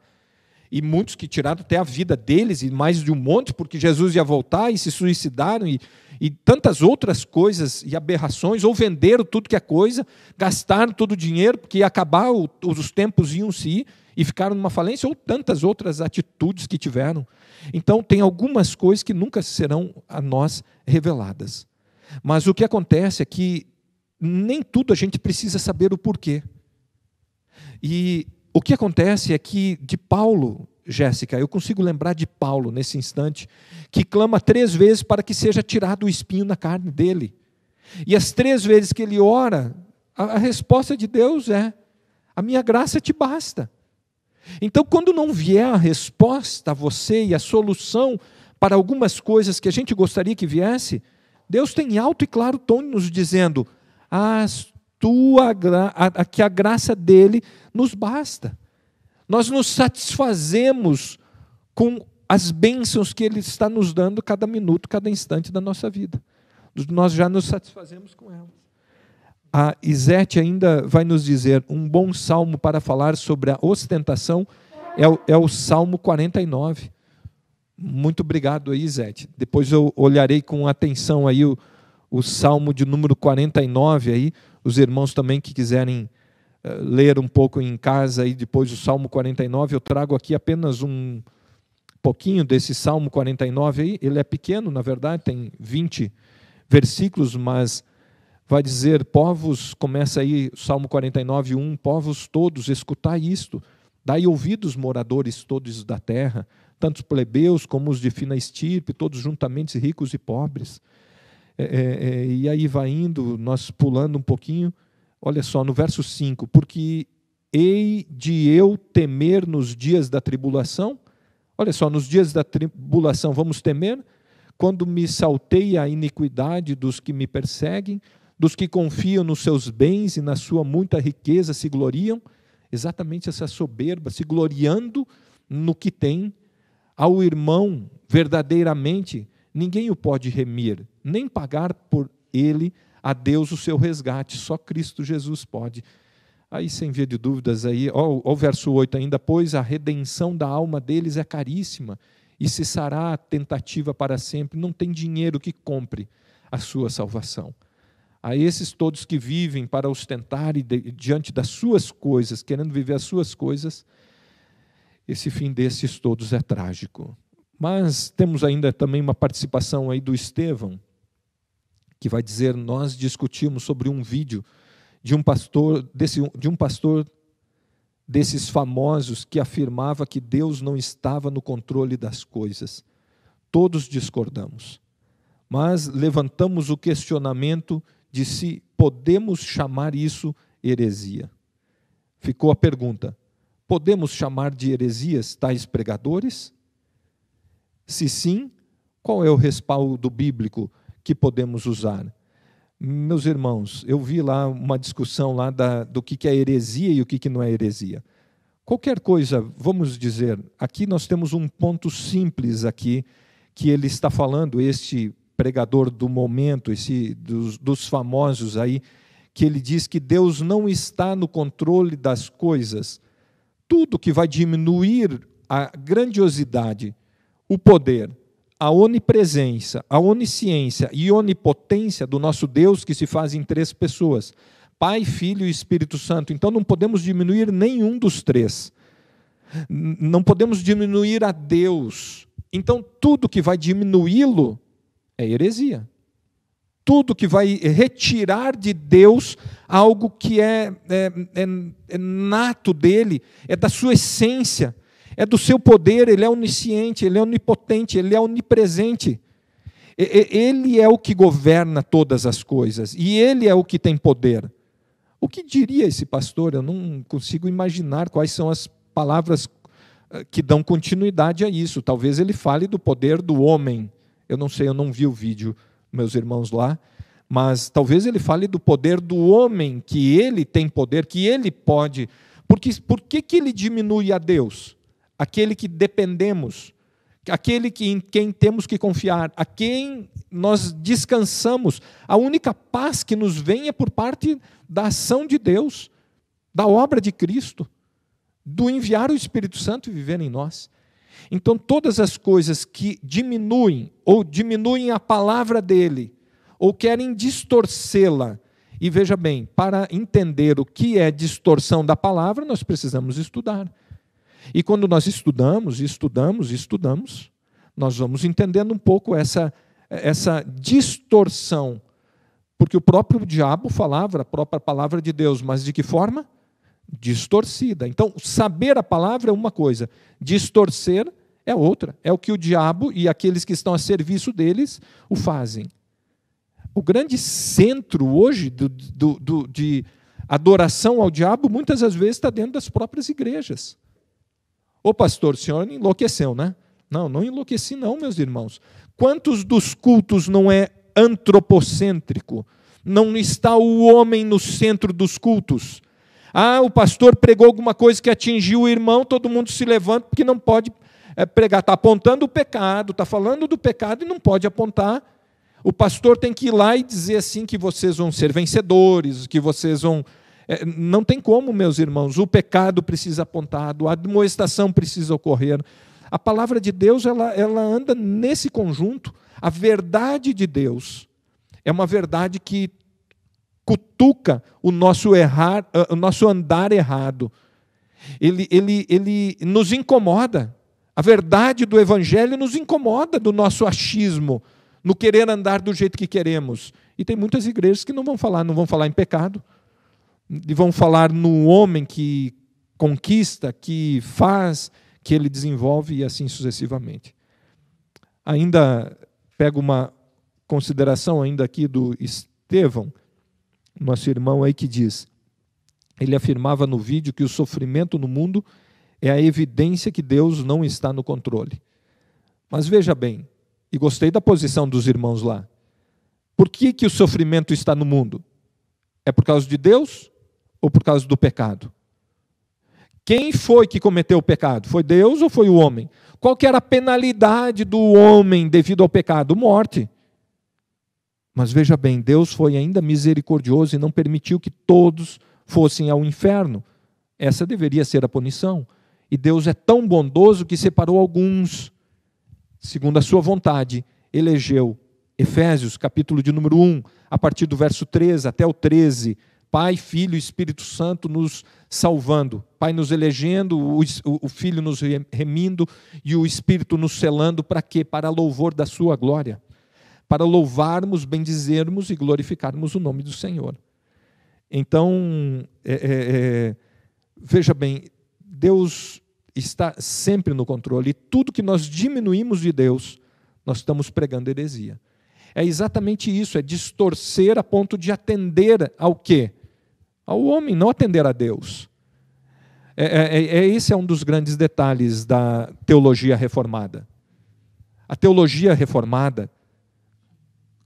e muitos que tiraram até a vida deles, e mais de um monte, porque Jesus ia voltar, e se suicidaram, e tantas outras coisas e aberrações, ou venderam tudo que é coisa, gastaram todo o dinheiro, porque ia acabar, os tempos iam se ir, e ficaram numa falência, ou tantas outras atitudes que tiveram. Então, tem algumas coisas que nunca serão a nós reveladas. Mas o que acontece é que nem tudo a gente precisa saber o porquê. E o que acontece é que de Paulo, Jéssica, eu consigo lembrar de Paulo nesse instante, que clama 3 vezes para que seja tirado o espinho na carne dele. E as 3 vezes que ele ora, a resposta de Deus é: a minha graça te basta. Então, quando não vier a resposta a você e a solução para algumas coisas que a gente gostaria que viesse, Deus tem alto e claro tom nos dizendo: que a graça dele nos basta. Nós nos satisfazemos com as bênçãos que ele está nos dando cada minuto, cada instante da nossa vida. Nós já nos satisfazemos com elas. A Isete ainda vai nos dizer, um bom salmo para falar sobre a ostentação é o Salmo 49. Muito obrigado aí, Isete. Depois eu olharei com atenção aí o Salmo de número 49, aí, os irmãos também que quiserem ler um pouco em casa, aí depois o Salmo 49, eu trago aqui apenas um pouquinho desse Salmo 49, aí. Ele é pequeno, na verdade, tem 20 versículos, mas vai dizer, povos, começa aí o Salmo 49, 1, povos todos, escutai isto, dai ouvidos, moradores todos da terra, tanto os plebeus como os de fina estirpe, todos juntamente ricos e pobres. E aí vai indo, nós pulando um pouquinho, olha só, no verso 5, porque hei de eu temer nos dias da tribulação, olha só, nos dias da tribulação vamos temer, quando me salteia a iniquidade dos que me perseguem, dos que confiam nos seus bens e na sua muita riqueza se gloriam, exatamente essa soberba, se gloriando no que tem. Ao irmão, verdadeiramente, ninguém o pode remir, nem pagar por ele a Deus o seu resgate, só Cristo Jesus pode. Aí, sem via de dúvidas, aí, ó, o verso 8 ainda, pois a redenção da alma deles é caríssima, e cessará a tentativa para sempre, não tem dinheiro que compre a sua salvação. A esses todos que vivem para ostentar e diante das suas coisas, querendo viver as suas coisas, esse fim desses todos é trágico. Mas temos ainda também uma participação aí do Estevão, que vai dizer, nós discutimos sobre um vídeo de um pastor desses famosos que afirmava que Deus não estava no controle das coisas. Todos discordamos, mas levantamos o questionamento de se podemos chamar isso heresia. Ficou a pergunta, podemos chamar de heresias tais pregadores? Se sim, qual é o respaldo bíblico que podemos usar? Meus irmãos, eu vi lá uma discussão lá do que é heresia e o que não é heresia. Qualquer coisa, vamos dizer, aqui nós temos um ponto simples aqui, que ele está falando, este pregador do momento, dos famosos aí, que ele diz que Deus não está no controle das coisas. Tudo que vai diminuir a grandiosidade, o poder, a onipresença, a onisciência e onipotência do nosso Deus, que se faz em 3 pessoas, Pai, Filho e Espírito Santo. Então não podemos diminuir nenhum dos 3. Não podemos diminuir a Deus. Então tudo que vai diminuí-lo é heresia. Tudo que vai retirar de Deus algo que é nato dele, é da sua essência, é do seu poder, ele é onisciente, ele é onipotente, ele é onipresente. Ele é o que governa todas as coisas, e ele é o que tem poder. O que diria esse pastor? Eu não consigo imaginar quais são as palavras que dão continuidade a isso. Talvez ele fale do poder do homem. Eu não sei, eu não vi o vídeo, meus irmãos lá, mas talvez ele fale do poder do homem, que ele tem poder, que ele pode. Por que ele diminui a Deus? Aquele que dependemos, aquele em quem temos que confiar, a quem nós descansamos. A única paz que nos vem é por parte da ação de Deus, da obra de Cristo, do enviar o Espírito Santo e viver em nós. Então, todas as coisas que diminuem a palavra dele, ou querem distorcê-la, e veja bem, para entender o que é distorção da palavra, nós precisamos estudar. E quando nós estudamos, nós vamos entendendo um pouco essa distorção, porque o próprio diabo falava a própria palavra de Deus, mas de que forma? Distorcida. Então, saber a palavra é uma coisa, distorcer é outra. É o que o diabo e aqueles que estão a serviço deles o fazem. O grande centro hoje de adoração ao diabo, muitas das vezes está dentro das próprias igrejas. Ô pastor, o senhor enlouqueceu, né? Não, não enlouqueci não, meus irmãos. Quantos dos cultos não é antropocêntrico? Não está o homem no centro dos cultos? Ah, o pastor pregou alguma coisa que atingiu o irmão, todo mundo se levanta porque não pode pregar. Está apontando o pecado, está falando do pecado e não pode apontar. O pastor tem que ir lá e dizer assim que vocês vão ser vencedores, que vocês vão... Não tem como, meus irmãos. O pecado precisa apontado, a admoestação precisa ocorrer. A palavra de Deus ela anda nesse conjunto. A verdade de Deus é uma verdade que cutuca o nosso andar errado. Ele nos incomoda. A verdade do Evangelho nos incomoda do nosso achismo, no querer andar do jeito que queremos. E tem muitas igrejas que não vão falar em pecado, e vão falar no homem que conquista, que faz, que ele desenvolve e assim sucessivamente. Ainda pego uma consideração ainda aqui do Estevão, nosso irmão aí que diz, ele afirmava no vídeo que o sofrimento no mundo é a evidência que Deus não está no controle. Mas veja bem, e gostei da posição dos irmãos lá, por que o sofrimento está no mundo? É por causa de Deus ou por causa do pecado? Quem foi que cometeu o pecado? Foi Deus ou foi o homem? Qual que era a penalidade do homem devido ao pecado? Morte. Mas veja bem, Deus foi ainda misericordioso e não permitiu que todos fossem ao inferno. Essa deveria ser a punição. E Deus é tão bondoso que separou alguns, segundo a sua vontade, elegeu. Efésios, capítulo de número 1, a partir do verso 13 até o 13, Pai, Filho e Espírito Santo nos salvando. Pai nos elegendo, o Filho nos remindo e o Espírito nos selando para quê? Para louvor da sua glória. Para louvarmos, bendizermos e glorificarmos o nome do Senhor. Então, veja bem, Deus está sempre no controle. E tudo que nós diminuímos de Deus, nós estamos pregando heresia. É exatamente isso, é distorcer a ponto de atender ao quê? Ao homem, não atender a Deus. Esse é um dos grandes detalhes da teologia reformada. A teologia reformada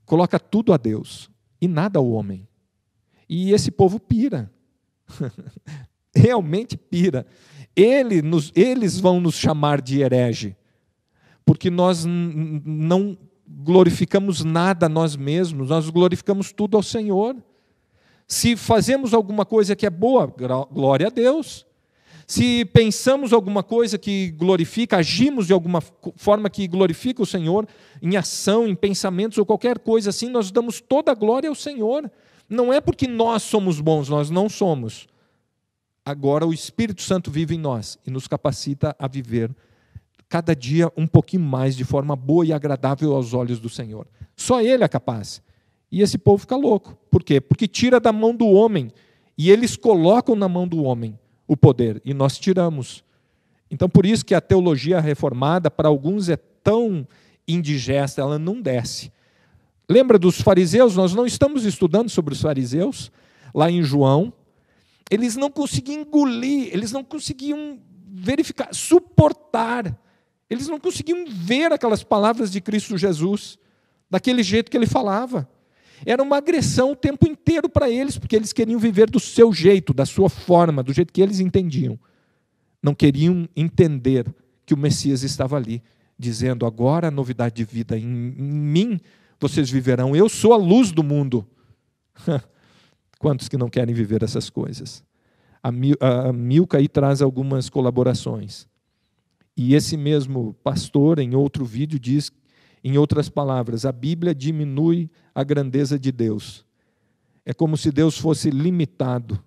coloca tudo a Deus e nada ao homem. E esse povo pira. Realmente pira. Eles vão nos chamar de herege, porque nós não glorificamos nada a nós mesmos, nós glorificamos tudo ao Senhor. Se fazemos alguma coisa que é boa, glória a Deus. Se pensamos alguma coisa que glorifica, agimos de alguma forma que glorifica o Senhor, em ação, em pensamentos ou qualquer coisa assim, nós damos toda a glória ao Senhor. Não é porque nós somos bons, nós não somos. Agora o Espírito Santo vive em nós e nos capacita a viver cada dia um pouquinho mais de forma boa e agradável aos olhos do Senhor. Só Ele é capaz. E esse povo fica louco. Por quê? Porque tira da mão do homem e eles colocam na mão do homem o poder e nós tiramos. Então por isso que a teologia reformada para alguns é tão indigesta, ela não desce. Lembra dos fariseus? Nós não estamos estudando sobre os fariseus lá em João. Eles não conseguiam engolir, eles não conseguiam verificar, suportar. Eles não conseguiam ver aquelas palavras de Cristo Jesus daquele jeito que ele falava. Era uma agressão o tempo inteiro para eles, porque eles queriam viver do seu jeito, da sua forma, do jeito que eles entendiam. Não queriam entender que o Messias estava ali, dizendo: agora a novidade de vida em mim, vocês viverão, eu sou a luz do mundo. Quantos que não querem viver essas coisas? A Milka aí traz algumas colaborações. E esse mesmo pastor, em outro vídeo, diz, em outras palavras, a Bíblia diminui a grandeza de Deus. É como se Deus fosse limitado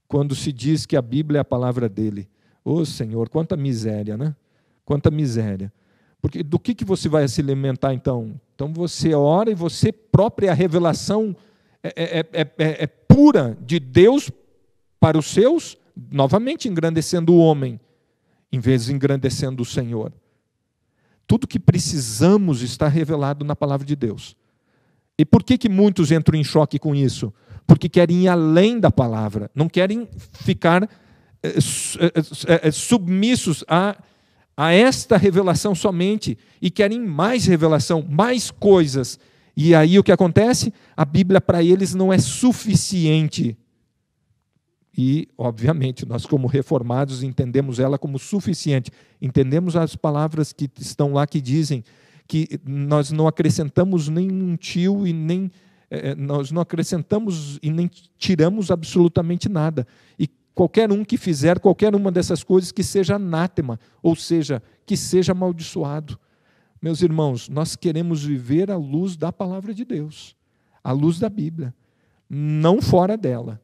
quando se diz que a Bíblia é a palavra dele. Ô Senhor, quanta miséria, né? Quanta miséria. Porque do que você vai se alimentar então? Então você ora e você própria, a revelação é pura de Deus para os seus, novamente engrandecendo o homem, em vez de engrandecendo o Senhor. Tudo que precisamos está revelado na palavra de Deus. E por que muitos entram em choque com isso? Porque querem ir além da palavra, não querem ficar submissos a esta revelação somente, e querem mais revelação, mais coisas. E aí o que acontece? A Bíblia para eles não é suficiente. E, obviamente, nós como reformados entendemos ela como suficiente. Entendemos as palavras que estão lá que dizem que nós não acrescentamos nem um tio e nem... nós não acrescentamos e nem tiramos absolutamente nada. E qualquer um que fizer qualquer uma dessas coisas, que seja anátema, ou seja, que seja amaldiçoado. Meus irmãos, nós queremos viver à luz da palavra de Deus, à luz da Bíblia, não fora dela.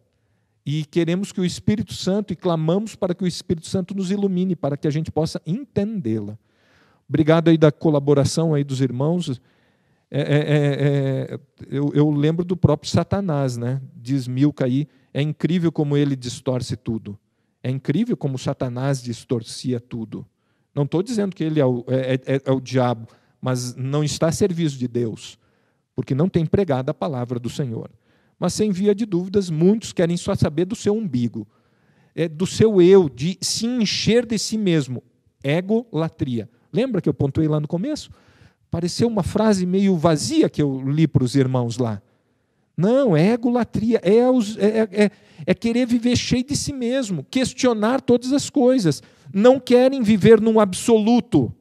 E queremos que o Espírito Santo, e clamamos para que o Espírito Santo nos ilumine, para que a gente possa entendê-la. Obrigado aí da colaboração aí dos irmãos. Eu lembro do próprio Satanás, né? Diz Milka aí, é incrível como ele distorce tudo. É incrível como Satanás distorcia tudo. Não estou dizendo que ele é o diabo, mas não está a serviço de Deus, porque não tem pregado a palavra do Senhor. Mas, sem via de dúvidas, muitos querem só saber do seu umbigo, do seu eu, de se encher de si mesmo. Egolatria. Lembra que eu pontuei lá no começo? Pareceu uma frase meio vazia que eu li para os irmãos lá. Não, é egolatria, é querer viver cheio de si mesmo, questionar todas as coisas. Não querem viver num absoluto.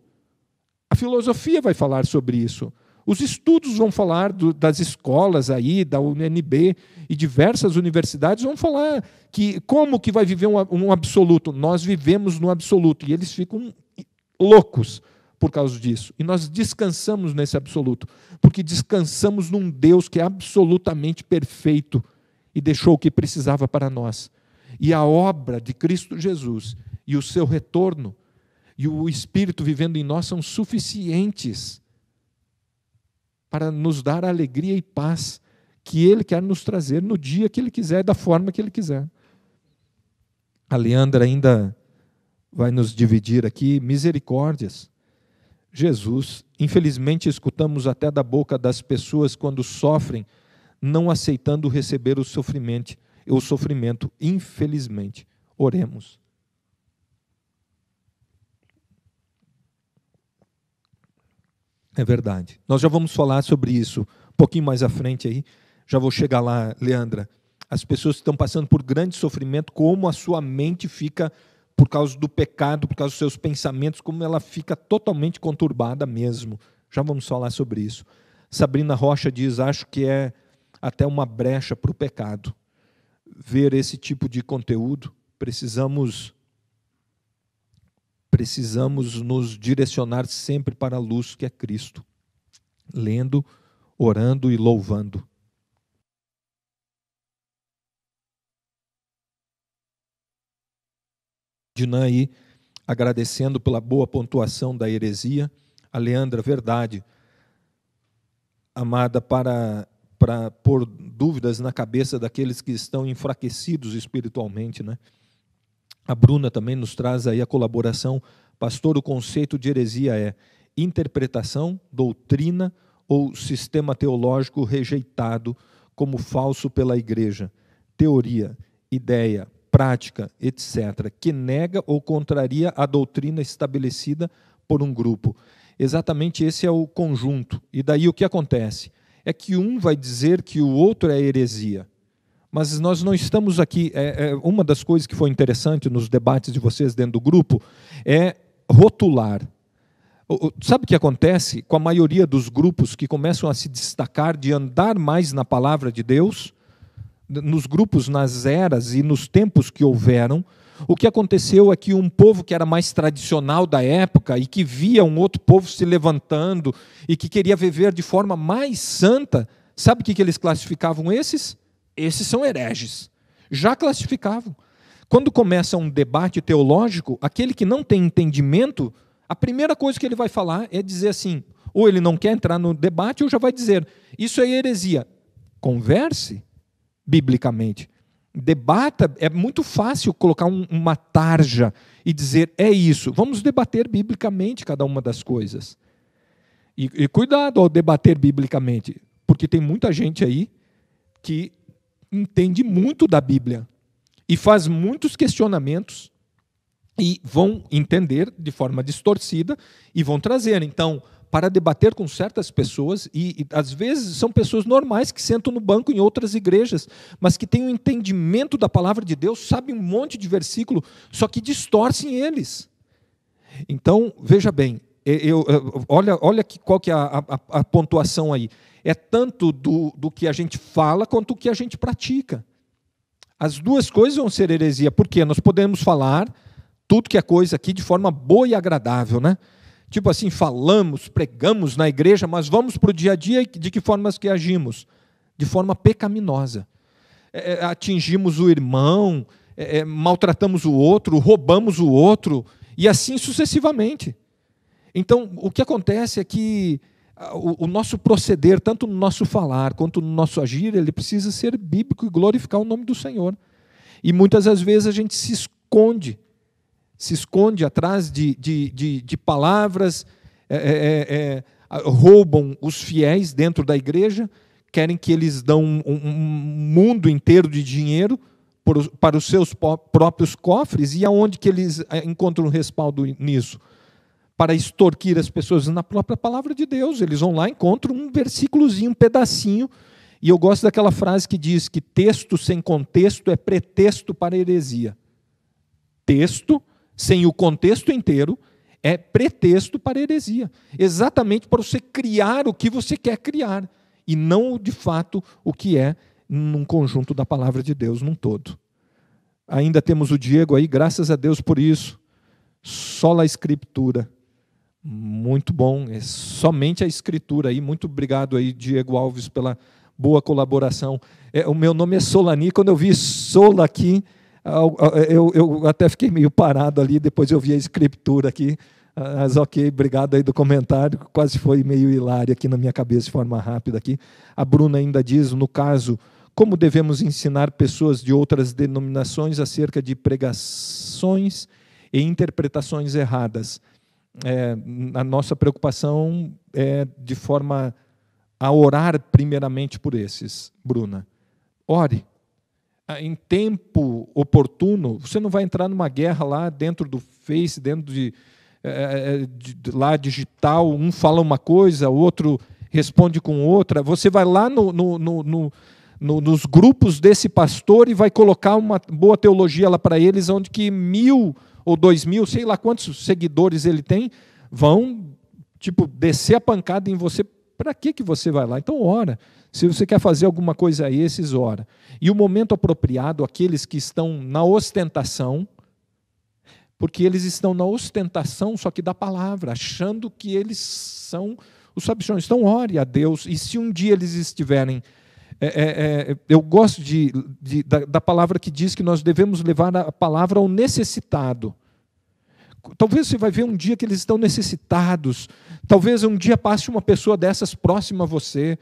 A filosofia vai falar sobre isso. Os estudos vão falar das escolas aí, da UNB e diversas universidades vão falar que como que vai viver um absoluto. Nós vivemos no absoluto e eles ficam loucos por causa disso. E nós descansamos nesse absoluto, porque descansamos num Deus que é absolutamente perfeito e deixou o que precisava para nós. E a obra de Cristo Jesus e o seu retorno e o Espírito vivendo em nós são suficientes para nos dar a alegria e paz que Ele quer nos trazer no dia que Ele quiser, da forma que Ele quiser. A Leandra ainda vai nos dividir aqui misericórdias. Jesus, infelizmente escutamos até da boca das pessoas quando sofrem, não aceitando receber o sofrimento, infelizmente. Oremos. É verdade. Nós já vamos falar sobre isso um pouquinho mais à frente aí. Já vou chegar lá, Leandra. As pessoas que estão passando por grande sofrimento, como a sua mente fica, por causa do pecado, por causa dos seus pensamentos, como ela fica totalmente conturbada mesmo. Já vamos falar sobre isso. Sabrina Rocha diz, acho que é até uma brecha para o pecado. Ver esse tipo de conteúdo, precisamos nos direcionar sempre para a luz que é Cristo, lendo, orando e louvando. Dinan aí, agradecendo pela boa pontuação da heresia. A Leandra, verdade, amada, para pôr dúvidas na cabeça daqueles que estão enfraquecidos espiritualmente, né? A Bruna também nos traz aí a colaboração. Pastor, o conceito de heresia é interpretação, doutrina ou sistema teológico rejeitado como falso pela igreja, teoria, ideia, prática, etc., que nega ou contraria a doutrina estabelecida por um grupo. Exatamente esse é o conjunto. E daí o que acontece? É que um vai dizer que o outro é heresia. Mas nós não estamos aqui... uma das coisas que foi interessante nos debates de vocês dentro do grupo é rotular. Sabe o que acontece com a maioria dos grupos que começam a se destacar de andar mais na palavra de Deus? Nos grupos, nas eras e nos tempos que houveram, o que aconteceu é que um povo que era mais tradicional da época e que via um outro povo se levantando e que queria viver de forma mais santa, sabe o que eles classificavam esses? Esses são hereges. Já classificavam. Quando começa um debate teológico, aquele que não tem entendimento, a primeira coisa que ele vai falar é dizer assim, ou ele não quer entrar no debate, ou já vai dizer, isso é heresia. Converse biblicamente. Debata, é muito fácil colocar uma tarja e dizer, é isso. Vamos debater biblicamente cada uma das coisas. E cuidado ao debater biblicamente, porque tem muita gente aí que entende muito da Bíblia e faz muitos questionamentos e vão entender de forma distorcida e vão trazer. Então, para debater com certas pessoas, e às vezes são pessoas normais que sentam no banco em outras igrejas, mas que têm um entendimento da palavra de Deus, sabem um monte de versículo, só que distorcem eles. Então, veja bem, olha qual que é a pontuação aí. É tanto do que a gente fala, quanto do que a gente pratica. As duas coisas vão ser heresia, porque nós podemos falar tudo que é coisa aqui de forma boa e agradável, né? Tipo assim, falamos, pregamos na igreja, mas vamos para o dia a dia e de que formas que agimos? De forma pecaminosa. Atingimos o irmão, maltratamos o outro, roubamos o outro, e assim sucessivamente. Então, o que acontece é que o nosso proceder, tanto no nosso falar quanto no nosso agir, ele precisa ser bíblico e glorificar o nome do Senhor. E muitas das vezes a gente se esconde atrás de palavras, roubam os fiéis dentro da igreja, querem que eles dão um mundo inteiro de dinheiro para os seus próprios cofres, e aonde que eles encontram respaldo nisso? Para extorquir as pessoas na própria palavra de Deus. Eles vão lá, encontram um versículozinho, um pedacinho, e eu gosto daquela frase que diz que texto sem contexto é pretexto para heresia. Texto sem o contexto inteiro é pretexto para heresia. Exatamente para você criar o que você quer criar, e não, de fato, o que é num conjunto da palavra de Deus num todo. Ainda temos o Diego aí, graças a Deus por isso. Só a Escritura. Muito bom, é somente a Escritura aí. Muito obrigado aí, Diego Alves, pela boa colaboração. O meu nome é Solani, quando eu vi Sola aqui, eu até fiquei meio parado ali, depois eu vi a Escritura aqui, mas ok, obrigado aí do comentário, quase foi meio hilário aqui na minha cabeça de forma rápida aqui. A Bruna ainda diz, no caso, como devemos ensinar pessoas de outras denominações acerca de pregações e interpretações erradas. A nossa preocupação é de forma a orar primeiramente por esses, Bruna. Ore. Em tempo oportuno, você não vai entrar numa guerra lá dentro do Face, dentro de lá digital, um fala uma coisa, o outro responde com outra. Você vai lá nos grupos desse pastor e vai colocar uma boa teologia lá para eles, onde que 1.000 ou 2.000, sei lá quantos seguidores ele tem, vão descer a pancada em você. Para que você vai lá? Então ora. Se você quer fazer alguma coisa a esses, ora. E o momento apropriado, aqueles que estão na ostentação, porque eles estão na ostentação, só que da palavra, achando que eles são os sabichões. Então ore a Deus, e se um dia eles estiverem... eu gosto da palavra que diz que nós devemos levar a palavra ao necessitado. Talvez você vai ver um dia que eles estão necessitados, talvez um dia passe uma pessoa dessas próxima a você,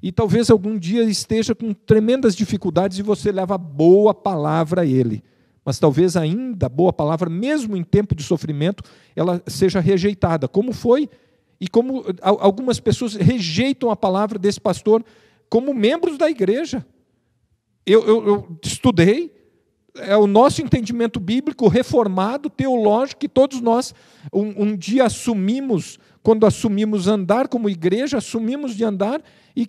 e talvez algum dia esteja com tremendas dificuldades e você leva a boa palavra a ele. Mas talvez ainda a boa palavra, mesmo em tempo de sofrimento, ela seja rejeitada, como foi, e como algumas pessoas rejeitam a palavra desse pastor como membros da igreja. Eu estudei, é o nosso entendimento bíblico reformado, teológico, que todos nós um dia assumimos, quando assumimos andar como igreja, assumimos de andar e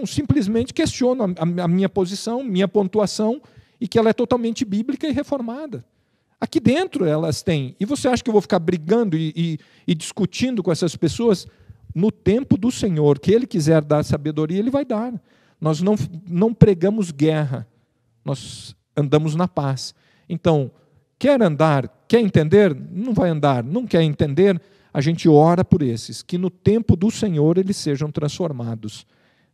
simplesmente questionam a minha posição, minha pontuação, e que ela é totalmente bíblica e reformada. Aqui dentro elas têm. E você acha que eu vou ficar brigando e discutindo com essas pessoas? No tempo do Senhor, que Ele quiser dar sabedoria, Ele vai dar. Nós não pregamos guerra, nós andamos na paz. Então, quer andar, quer entender? Não vai andar. Não quer entender? A gente ora por esses, que no tempo do Senhor eles sejam transformados.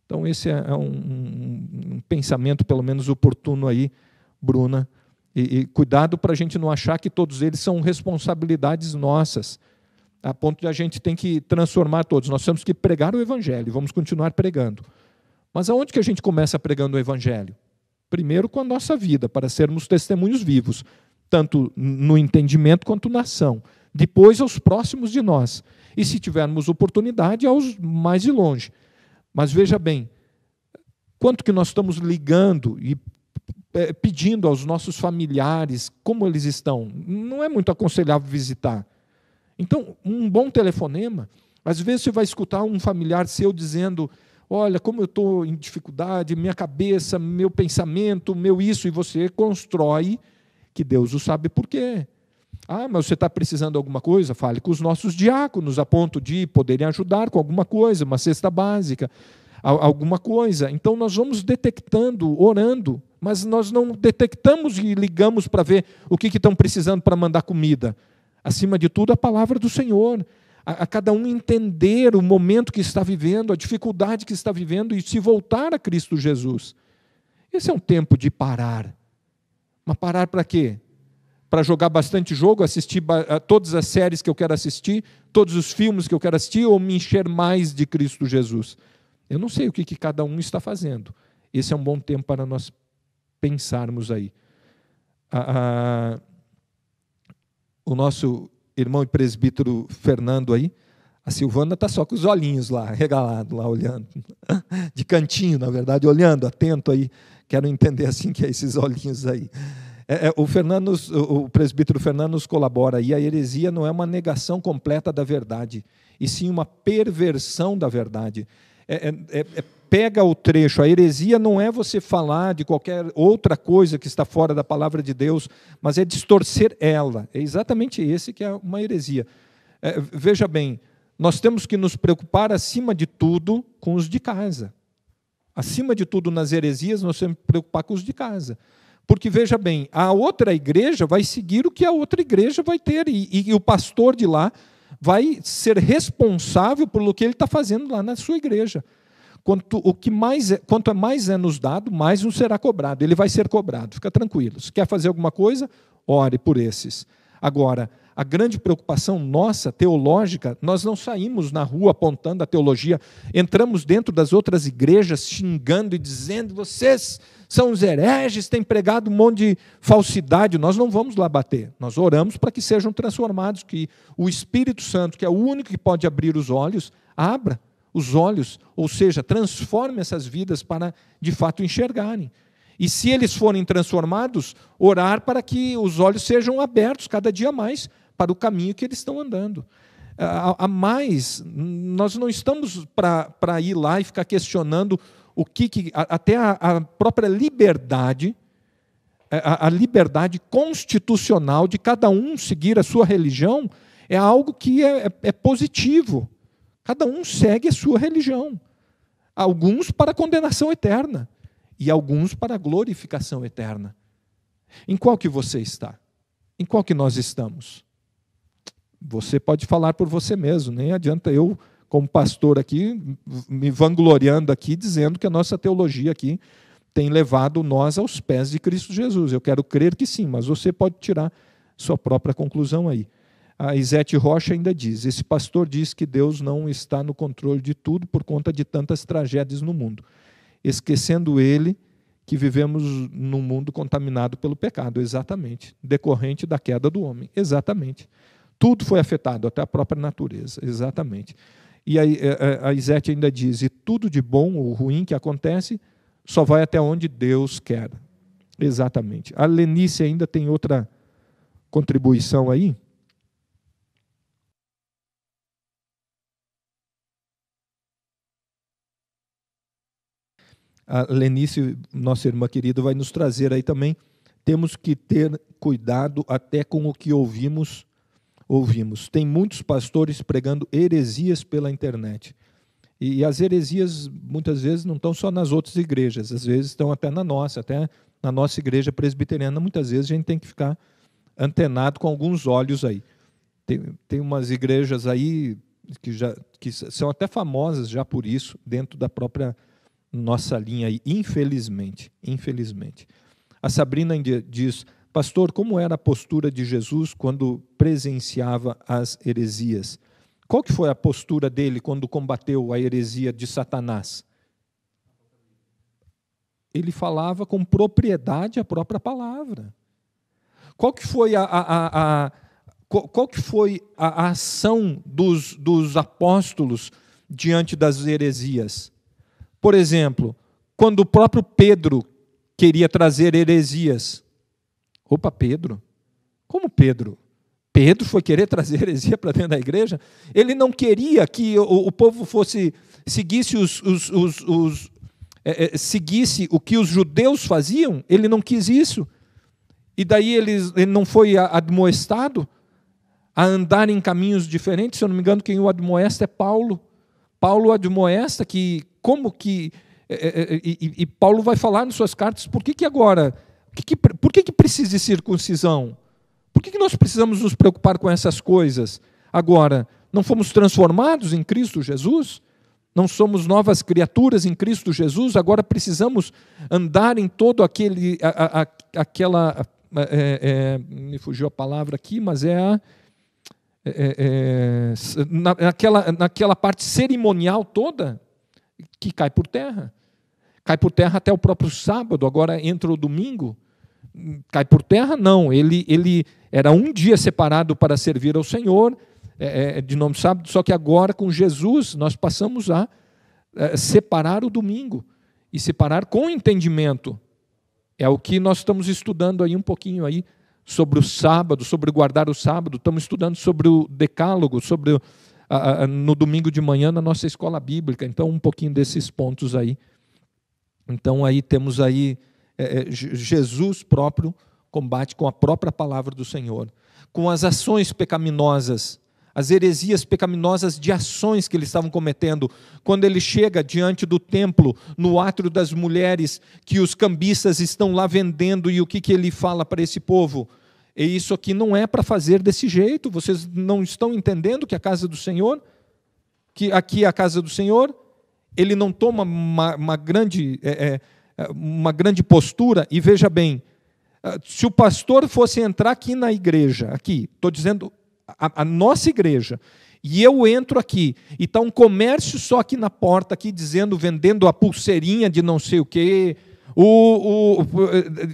Então, esse é um pensamento, pelo menos, oportuno aí, Bruna. E cuidado para a gente não achar que todos eles são responsabilidades nossas, a ponto de a gente tem que transformar todos. Nós temos que pregar o Evangelho, vamos continuar pregando. Mas aonde que a gente começa pregando o Evangelho? Primeiro com a nossa vida, para sermos testemunhos vivos, tanto no entendimento quanto na ação. Depois aos próximos de nós. E se tivermos oportunidade, aos mais de longe. Mas veja bem, quanto que nós estamos ligando e pedindo aos nossos familiares como eles estão. Não é muito aconselhável visitar. Então, um bom telefonema, às vezes você vai escutar um familiar seu dizendo, olha, como eu estou em dificuldade, minha cabeça, meu pensamento, meu isso, e você constrói que Deus o sabe por quê. Ah, mas você está precisando de alguma coisa? Fale com os nossos diáconos, a ponto de poderem ajudar com alguma coisa, uma cesta básica, alguma coisa. Então, nós vamos detectando, orando, mas nós não detectamos e ligamos para ver o que estão precisando para mandar comida. Acima de tudo, a palavra do Senhor. A cada um entender o momento que está vivendo, a dificuldade que está vivendo e se voltar a Cristo Jesus. Esse é um tempo de parar. Mas parar para quê? Para jogar bastante jogo, assistir todas as séries que eu quero assistir, todos os filmes que eu quero assistir, ou me encher mais de Cristo Jesus? Eu não sei o que cada um está fazendo. Esse é um bom tempo para nós pensarmos aí. O nosso irmão e presbítero Fernando aí, a Silvana está só com os olhinhos lá, regalado lá, olhando. De cantinho, na verdade, olhando, atento aí. Quero entender assim que é esses olhinhos aí. O presbítero Fernando nos colabora aí. A heresia não é uma negação completa da verdade, e sim uma perversão da verdade. Pega o trecho, a heresia não é você falar de qualquer outra coisa que está fora da palavra de Deus, mas é distorcer ela. É exatamente esse que é uma heresia. Veja bem, nós temos que nos preocupar, acima de tudo, com os de casa. Acima de tudo, nas heresias, nós temos que nos preocupar com os de casa. Porque, veja bem, a outra igreja vai seguir o que a outra igreja vai ter, e o pastor de lá vai ser responsável pelo que ele está fazendo lá na sua igreja. Quanto mais é nos dado, mais nos será cobrado. Ele vai ser cobrado, fica tranquilo. Se quer fazer alguma coisa, ore por esses. Agora, a grande preocupação nossa, teológica, nós não saímos na rua apontando a teologia, entramos dentro das outras igrejas xingando e dizendo, vocês são os hereges, têm pregado um monte de falsidade. Nós não vamos lá bater, nós oramos para que sejam transformados, que o Espírito Santo, que é o único que pode abrir os olhos, abra os olhos, ou seja, transforme essas vidas para, de fato, enxergarem. E se eles forem transformados, orar para que os olhos sejam abertos cada dia mais para o caminho que eles estão andando. A mais, nós não estamos para ir lá e ficar questionando até a própria liberdade, a liberdade constitucional de cada um seguir a sua religião, é algo que é positivo. Cada um segue a sua religião. Alguns para a condenação eterna e alguns para a glorificação eterna. Em qual que você está? Em qual que nós estamos? Você pode falar por você mesmo, nem adianta eu, como pastor aqui, me vangloriando aqui, dizendo que a nossa teologia aqui tem levado nós aos pés de Cristo Jesus. Eu quero crer que sim, mas você pode tirar sua própria conclusão aí. A Isete Rocha ainda diz, esse pastor diz que Deus não está no controle de tudo por conta de tantas tragédias no mundo, esquecendo ele que vivemos num mundo contaminado pelo pecado, exatamente, decorrente da queda do homem, exatamente. Tudo foi afetado, até a própria natureza, exatamente. E a Isete ainda diz, e tudo de bom ou ruim que acontece, só vai até onde Deus quer. Exatamente. A Lenice ainda tem outra contribuição aí? A Lenice, nossa irmã querida, vai nos trazer aí também temos que ter cuidado até com o que ouvimos. Tem muitos pastores pregando heresias pela internet. E as heresias, muitas vezes, não estão só nas outras igrejas, às vezes estão até na nossa igreja presbiteriana. Muitas vezes a gente tem que ficar antenado com alguns olhos aí. Tem umas igrejas aí que são até famosas já por isso, dentro da própria nossa linha aí, infelizmente. A Sabrina diz: pastor, como era a postura de Jesus quando presenciava as heresias? Qual que foi a postura dele quando combateu a heresia de Satanás? Ele falava com propriedade a própria palavra. Qual que foi a ação dos apóstolos diante das heresias? Por exemplo, quando o próprio Pedro queria trazer heresias. Opa, Pedro? Como Pedro? Pedro foi querer trazer heresia para dentro da igreja? Ele não queria que o povo seguisse seguisse o que os judeus faziam? Ele não quis isso. E daí ele não foi admoestado a andar em caminhos diferentes. Se eu não me engano, quem o admoesta é Paulo. Paulo admoesta que, e Paulo vai falar nas suas cartas, por que agora, por que precisa de circuncisão? Por que nós precisamos nos preocupar com essas coisas? Agora, não fomos transformados em Cristo Jesus? Não somos novas criaturas em Cristo Jesus? Agora precisamos andar em todo aquela... me fugiu a palavra aqui, mas naquela parte cerimonial toda que cai por terra. Cai por terra até o próprio sábado, agora entra o domingo. Cai por terra? Não, ele era um dia separado para servir ao Senhor, de nome sábado, só que agora com Jesus nós passamos a separar o domingo, e separar com entendimento. É o que nós estamos estudando aí um pouquinho aí, sobre o sábado, sobre guardar o sábado. Estamos estudando sobre o decálogo, no domingo de manhã na nossa escola bíblica. Então, um pouquinho desses pontos aí. Então, aí temos aí Jesus próprio combate com a própria palavra do Senhor, com as ações pecaminosas, as heresias pecaminosas de ações que eles estavam cometendo. Quando ele chega diante do templo, no átrio das mulheres, que os cambistas estão lá vendendo, e o que ele fala para esse povo? E isso aqui não é para fazer desse jeito, vocês não estão entendendo que a casa do Senhor, que aqui é a casa do Senhor. Ele não toma uma grande postura, e veja bem, se o pastor fosse entrar aqui na igreja, aqui, estou dizendo a nossa igreja, e eu entro aqui, e está um comércio só aqui na porta, aqui vendendo a pulseirinha de não sei o quê,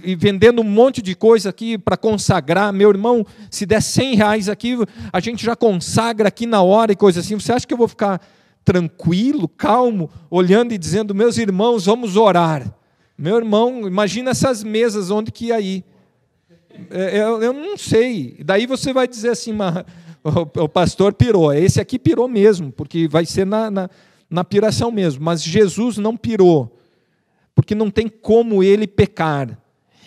e vendendo um monte de coisa aqui para consagrar. Meu irmão, se der R$100 aqui, a gente já consagra aqui na hora e coisa assim. Você acha que eu vou ficar tranquilo, calmo, olhando e dizendo: meus irmãos, vamos orar? Meu irmão, imagina essas mesas, onde que ia ir? Eu não sei. Daí você vai dizer assim: o pastor pirou. Esse aqui pirou mesmo, porque vai ser na piração mesmo. Mas Jesus não pirou, porque não tem como ele pecar.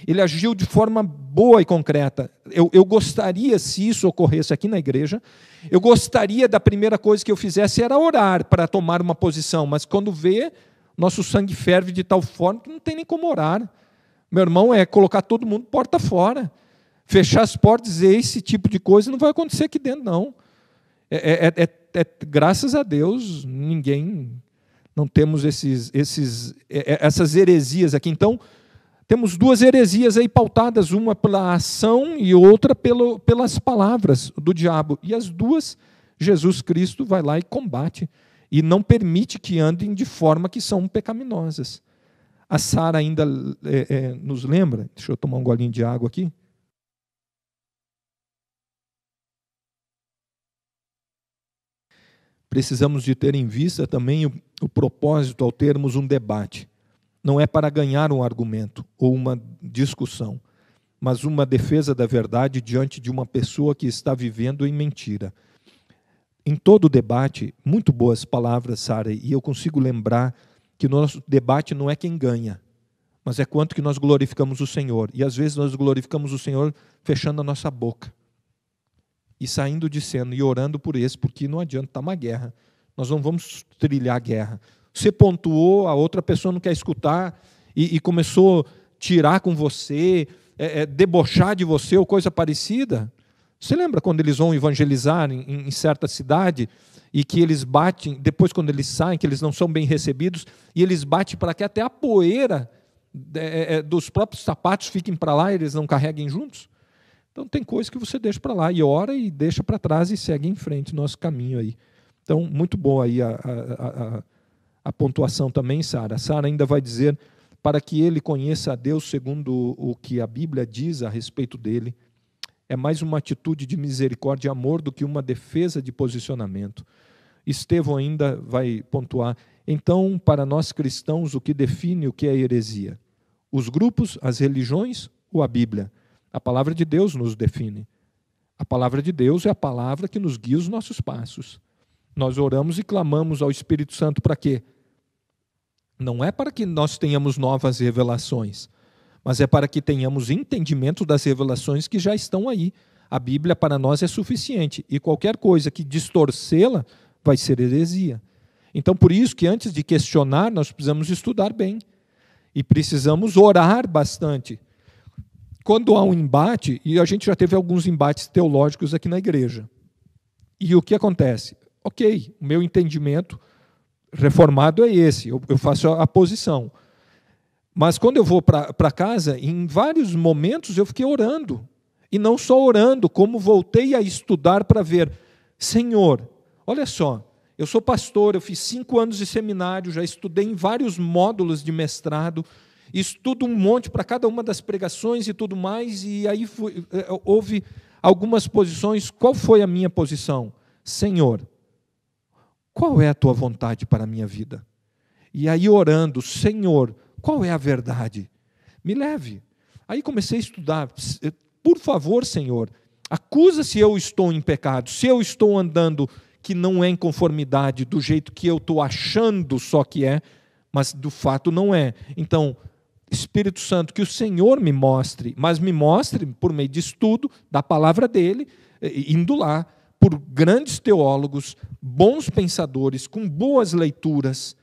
Ele agiu de forma boa e concreta. Eu gostaria, se isso ocorresse aqui na igreja, eu gostaria, da primeira coisa que eu fizesse era orar para tomar uma posição, mas quando vê, nosso sangue ferve de tal forma que não tem nem como orar. Meu irmão, é colocar todo mundo porta fora, fechar as portas e dizer: esse tipo de coisa não vai acontecer aqui dentro, não. Graças a Deus, não temos essas heresias aqui. Então, temos duas heresias aí pautadas, uma pela ação e outra pelas palavras do diabo. E as duas, Jesus Cristo vai lá e combate, e não permite que andem de forma que são pecaminosas. A Sara ainda nos lembra, deixa eu tomar um golinho de água aqui. Precisamos de ter em vista também o propósito ao termos um debate. Não é para ganhar um argumento ou uma discussão, mas uma defesa da verdade diante de uma pessoa que está vivendo em mentira. Em todo debate, muito boas palavras, Sara, e eu consigo lembrar que no nosso debate não é quem ganha, mas é quanto que nós glorificamos o Senhor. E às vezes nós glorificamos o Senhor fechando a nossa boca e saindo de cena e orando por esse, porque não adianta, está uma guerra. Nós não vamos trilhar a guerra. Você pontuou, a outra pessoa não quer escutar e começou a tirar com você, debochar de você ou coisa parecida. Você lembra quando eles vão evangelizar em certa cidade e que eles batem, depois quando eles saem, que eles não são bem recebidos, e eles batem para que até a poeira dos próprios sapatos fiquem para lá e eles não carreguem juntos? Então tem coisa que você deixa para lá e ora e deixa para trás e segue em frente, nosso caminho aí. Então, muito boa aí a pontuação também, Sara. Sara ainda vai dizer, para que ele conheça a Deus segundo o que a Bíblia diz a respeito dele, é mais uma atitude de misericórdia e amor do que uma defesa de posicionamento. Estevão ainda vai pontuar, então, para nós cristãos, o que define o que é heresia? Os grupos, as religiões ou a Bíblia? A palavra de Deus nos define. A palavra de Deus é a palavra que nos guia os nossos passos. Nós oramos e clamamos ao Espírito Santo para quê? Não é para que nós tenhamos novas revelações, mas é para que tenhamos entendimento das revelações que já estão aí. A Bíblia para nós é suficiente, e qualquer coisa que distorcê-la vai ser heresia. Então, por isso que antes de questionar, nós precisamos estudar bem, e precisamos orar bastante. Quando há um embate, e a gente já teve alguns embates teológicos aqui na igreja, e o que acontece? Ok, o meu entendimento reformado é esse, eu faço a posição. Mas quando eu vou para casa, em vários momentos eu fiquei orando. E não só orando, como voltei a estudar para ver, Senhor, olha só, eu sou pastor, eu fiz 5 anos de seminário, já estudei em vários módulos de mestrado, estudo um monte para cada uma das pregações e tudo mais, e aí houve algumas posições. Qual foi a minha posição? Senhor, qual é a tua vontade para a minha vida? E aí orando, Senhor, qual é a verdade? Me leve. Aí comecei a estudar. Por favor, Senhor, acusa se eu estou em pecado, se eu estou andando que não é em conformidade do jeito que eu estou achando só que é, mas do fato não é. Então, Espírito Santo, que o Senhor me mostre, mas me mostre por meio de estudo da palavra dele, indo lá por grandes teólogos, bons pensadores, com boas leituras,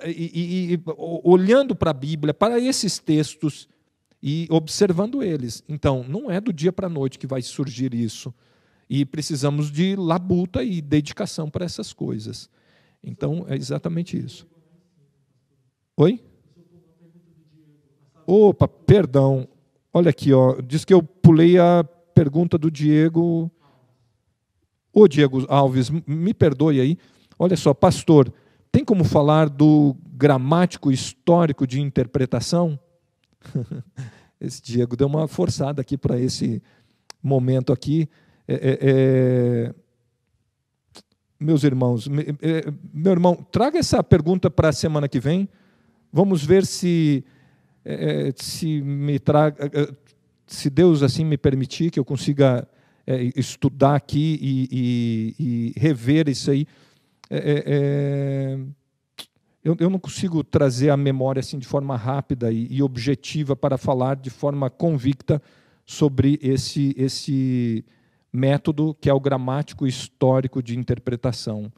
e olhando para a Bíblia, para esses textos e observando eles. Então, não é do dia para a noite que vai surgir isso. E precisamos de labuta e dedicação para essas coisas. Então, é exatamente isso. Oi? Opa, perdão. Olha aqui, ó, diz que eu pulei a pergunta do Diego. Ô, Diego Alves, me perdoe aí. Olha só, pastor, tem como falar do gramático histórico de interpretação? Esse Diego deu uma forçada aqui para esse momento aqui. Meus irmãos, meu irmão, traga essa pergunta para a semana que vem. Vamos ver se se Deus assim me permitir que eu consiga estudar aqui e rever isso aí. Eu não consigo trazer a memória assim de forma rápida e objetiva para falar de forma convicta sobre esse método que é o gramático histórico de interpretação.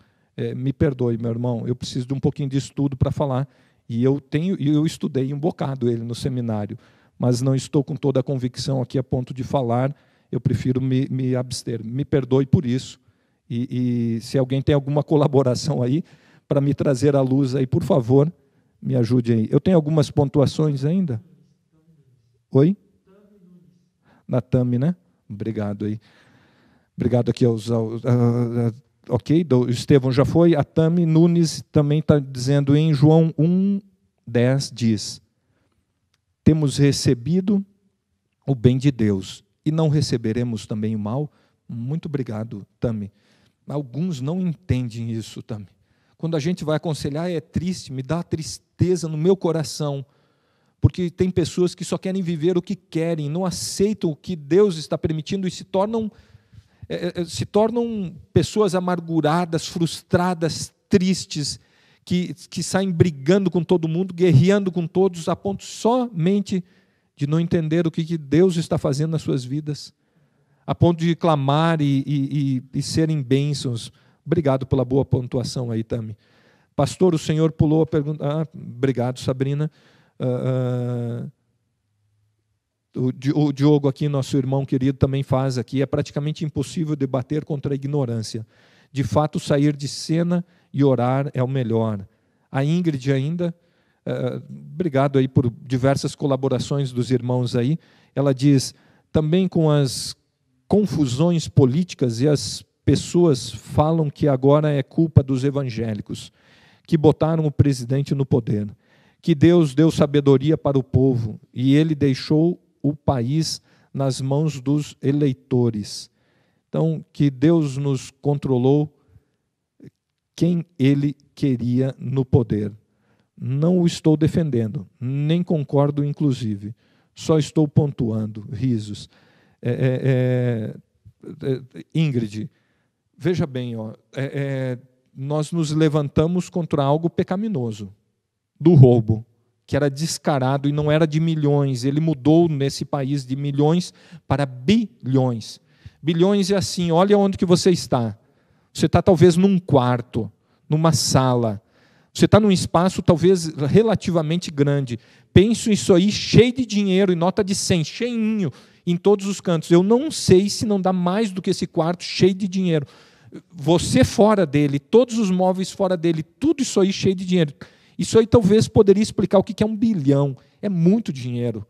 Me perdoe, meu irmão, eu preciso de um pouquinho de estudo para falar, e eu estudei um bocado ele no seminário, mas não estou com toda a convicção aqui a ponto de falar, eu prefiro me abster. Me perdoe por isso, e se alguém tem alguma colaboração aí para me trazer à luz aí, por favor, me ajude aí. Eu tenho algumas pontuações ainda? Oi? Na Tami, né? Obrigado aí. Obrigado aqui aos ok, o Estevão já foi. A Tami Nunes também está dizendo em João 1:10 diz: temos recebido o bem de Deus e não receberemos também o mal? Muito obrigado, Tami. Alguns não entendem isso, Tami. Quando a gente vai aconselhar, é triste, me dá tristeza no meu coração, porque tem pessoas que só querem viver o que querem, não aceitam o que Deus está permitindo e se tornam pessoas amarguradas, frustradas, tristes, que saem brigando com todo mundo, guerreando com todos, a ponto somente de não entender o que Deus está fazendo nas suas vidas, a ponto de clamar e serem bênçãos. Obrigado pela boa pontuação aí, Tami. Pastor, o senhor pulou a pergunta. Obrigado, Sabrina. O Diogo aqui, nosso irmão querido, também faz aqui. É praticamente impossível debater contra a ignorância. De fato, sair de cena e orar é o melhor. A Ingrid ainda, obrigado aí por diversas colaborações dos irmãos aí. Ela diz, também com as confusões políticas e as pessoas falam que agora é culpa dos evangélicos, que botaram o presidente no poder, que Deus deu sabedoria para o povo e ele deixou o país nas mãos dos eleitores. Então, que Deus nos controlou quem ele queria no poder. Não o estou defendendo, nem concordo, inclusive. Só estou pontuando, risos. Ingrid, veja bem, nós nos levantamos contra algo pecaminoso, do roubo, que era descarado e não era de milhões. Ele mudou nesse país de milhões para bilhões. Bilhões é assim, olha onde que você está. Você está talvez num quarto, numa sala. Você está num espaço talvez relativamente grande. Penso isso aí cheio de dinheiro, em nota de 100, cheinho, em todos os cantos. Eu não sei se não dá mais do que esse quarto cheio de dinheiro. Você fora dele, todos os móveis fora dele, tudo isso aí cheio de dinheiro. Isso aí talvez poderia explicar o que é 1 bilhão. É muito dinheiro.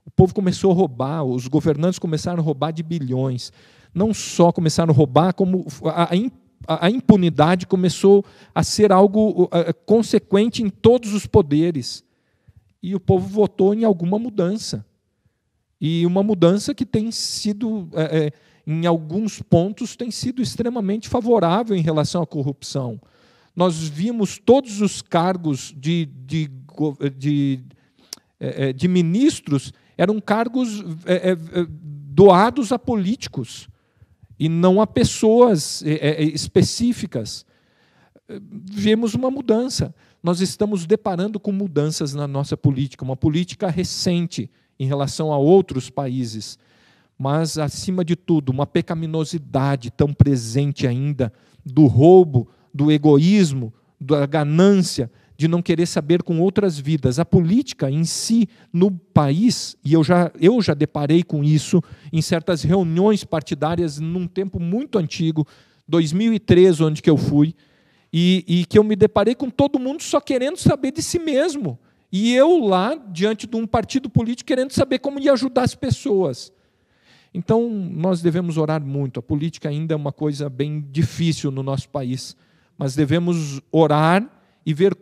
O povo começou a roubar, os governantes começaram a roubar de bilhões. Não só começaram a roubar, como a impunidade começou a ser algo consequente em todos os poderes. E o povo votou em alguma mudança. E uma mudança que tem sido, em alguns pontos, tem sido extremamente favorável em relação à corrupção. Nós vimos todos os cargos de ministros eram cargos doados a políticos e não a pessoas específicas. Vimos uma mudança. Nós estamos deparando com mudanças na nossa política, uma política recente em relação a outros países, mas, acima de tudo, uma pecaminosidade tão presente ainda do roubo, do egoísmo, da ganância, de não querer saber com outras vidas. A política em si, no país, e eu já deparei com isso em certas reuniões partidárias num tempo muito antigo, 2003, onde que eu fui, e que eu me deparei com todo mundo só querendo saber de si mesmo. E eu lá, diante de um partido político, querendo saber como ia ajudar as pessoas. Então, nós devemos orar muito. A política ainda é uma coisa bem difícil no nosso país, mas devemos orar e ver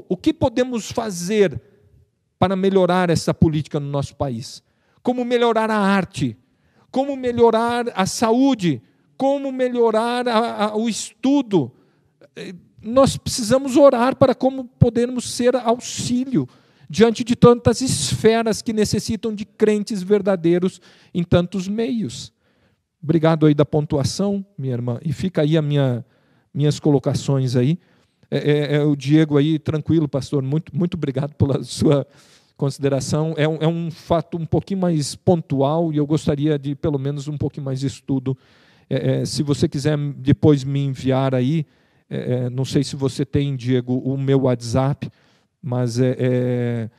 o que podemos fazer para melhorar essa política no nosso país. Como melhorar a arte, como melhorar a saúde, como melhorar o estudo. Nós precisamos orar para como podermos ser auxílio diante de tantas esferas que necessitam de crentes verdadeiros em tantos meios. Obrigado aí da pontuação, minha irmã. E fica aí minhas colocações aí. O Diego aí, tranquilo, pastor, muito obrigado pela sua consideração. É um fato um pouquinho mais pontual e eu gostaria de, pelo menos, um pouquinho mais de estudo. Se você quiser depois me enviar aí, não sei se você tem, Diego, o meu WhatsApp, mas é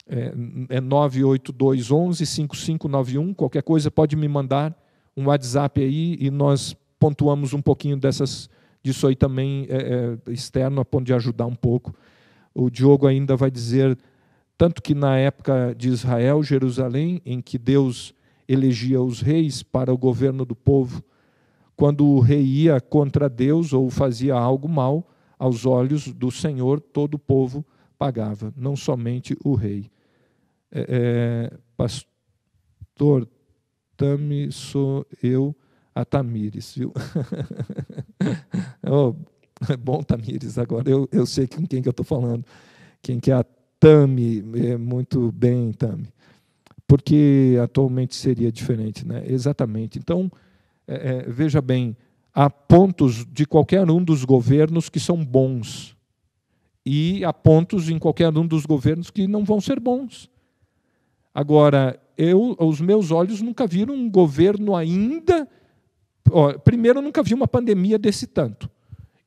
98211-5591, qualquer coisa pode me mandar um WhatsApp aí e nós pontuamos um pouquinho disso aí também externo, a ponto de ajudar um pouco. O Diogo ainda vai dizer, tanto que na época de Israel, Jerusalém, em que Deus elegia os reis para o governo do povo, quando o rei ia contra Deus ou fazia algo mal, aos olhos do Senhor, todo o povo pagava, não somente o rei. Pastor Tami, sou eu, a Tamires, viu? Bom, Tamires, agora eu sei com quem que eu estou falando. Quem que é a Tami? Muito bem, Tami. Porque atualmente seria diferente, né? Exatamente. Então, veja bem, há pontos de qualquer um dos governos que são bons. E há pontos em qualquer um dos governos que não vão ser bons. Agora, os meus olhos nunca viram um governo ainda... Primeiro, eu nunca vi uma pandemia desse tanto.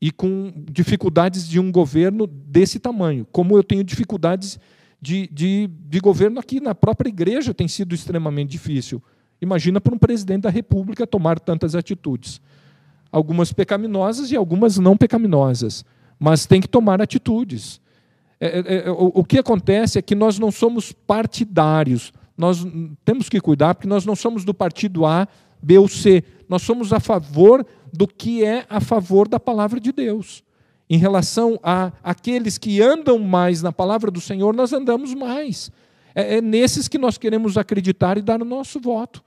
E com dificuldades de um governo desse tamanho. Como eu tenho dificuldades de governo aqui na própria igreja, tem sido extremamente difícil. Imagina para um presidente da República tomar tantas atitudes. Algumas pecaminosas e algumas não pecaminosas. Mas tem que tomar atitudes. O que acontece é que nós não somos partidários. Nós temos que cuidar, porque nós não somos do partido A, B ou C. Nós somos a favor do que é a favor da palavra de Deus. Em relação a aqueles que andam mais na palavra do Senhor, nós andamos mais. É nesses que nós queremos acreditar e dar o nosso voto.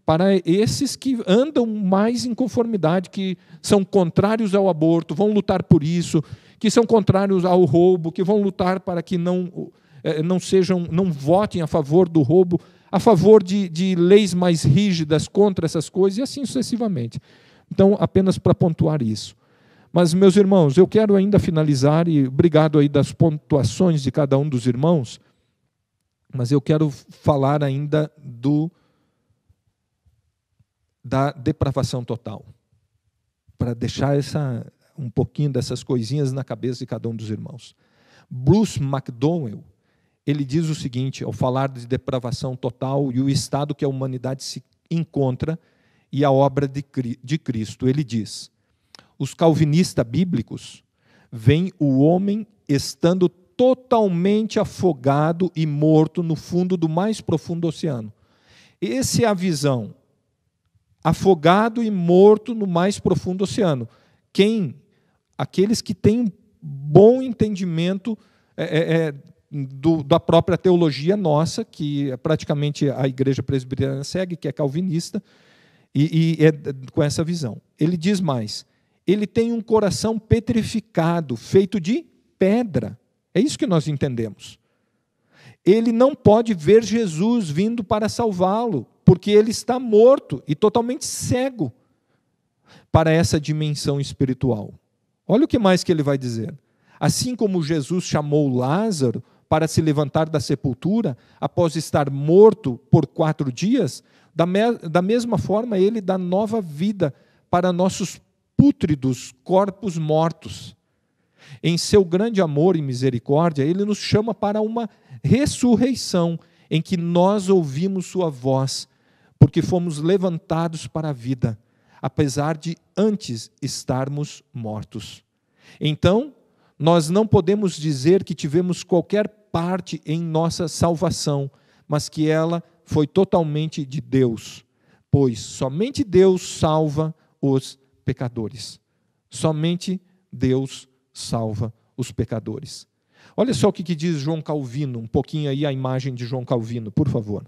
Para esses que andam mais em conformidade, que são contrários ao aborto, vão lutar por isso, que são contrários ao roubo, que vão lutar para que não votem a favor do roubo, a favor de leis mais rígidas contra essas coisas, e assim sucessivamente. Então, apenas para pontuar isso. Mas, meus irmãos, eu quero ainda finalizar, e obrigado aí das pontuações de cada um dos irmãos, mas eu quero falar ainda da depravação total, para deixar um pouquinho dessas coisinhas na cabeça de cada um dos irmãos. Bruce McDowell, ele diz o seguinte, ao falar de depravação total e o estado que a humanidade se encontra e a obra de Cristo, ele diz: os calvinistas bíblicos veem o homem estando totalmente afogado e morto no fundo do mais profundo oceano. Essa é a visão. Afogado e morto no mais profundo oceano. Aqueles que têm um bom entendimento da própria teologia nossa, que praticamente a igreja presbiteriana segue, que é calvinista, e é com essa visão. Ele diz mais, ele tem um coração petrificado, feito de pedra. É isso que nós entendemos. Ele não pode ver Jesus vindo para salvá-lo, porque ele está morto e totalmente cego para essa dimensão espiritual. Olha o que mais que ele vai dizer. Assim como Jesus chamou Lázaro para se levantar da sepultura, após estar morto por 4 dias, da mesma forma ele dá nova vida para nossos pútridos corpos mortos. Em seu grande amor e misericórdia, ele nos chama para uma ressurreição, em que nós ouvimos sua voz, porque fomos levantados para a vida, apesar de antes estarmos mortos. Então, nós não podemos dizer que tivemos qualquer parte em nossa salvação, mas que ela foi totalmente de Deus, pois somente Deus salva os pecadores. Somente Deus salva os pecadores. Olha só o que diz João Calvino, um pouquinho aí a imagem de João Calvino, por favor.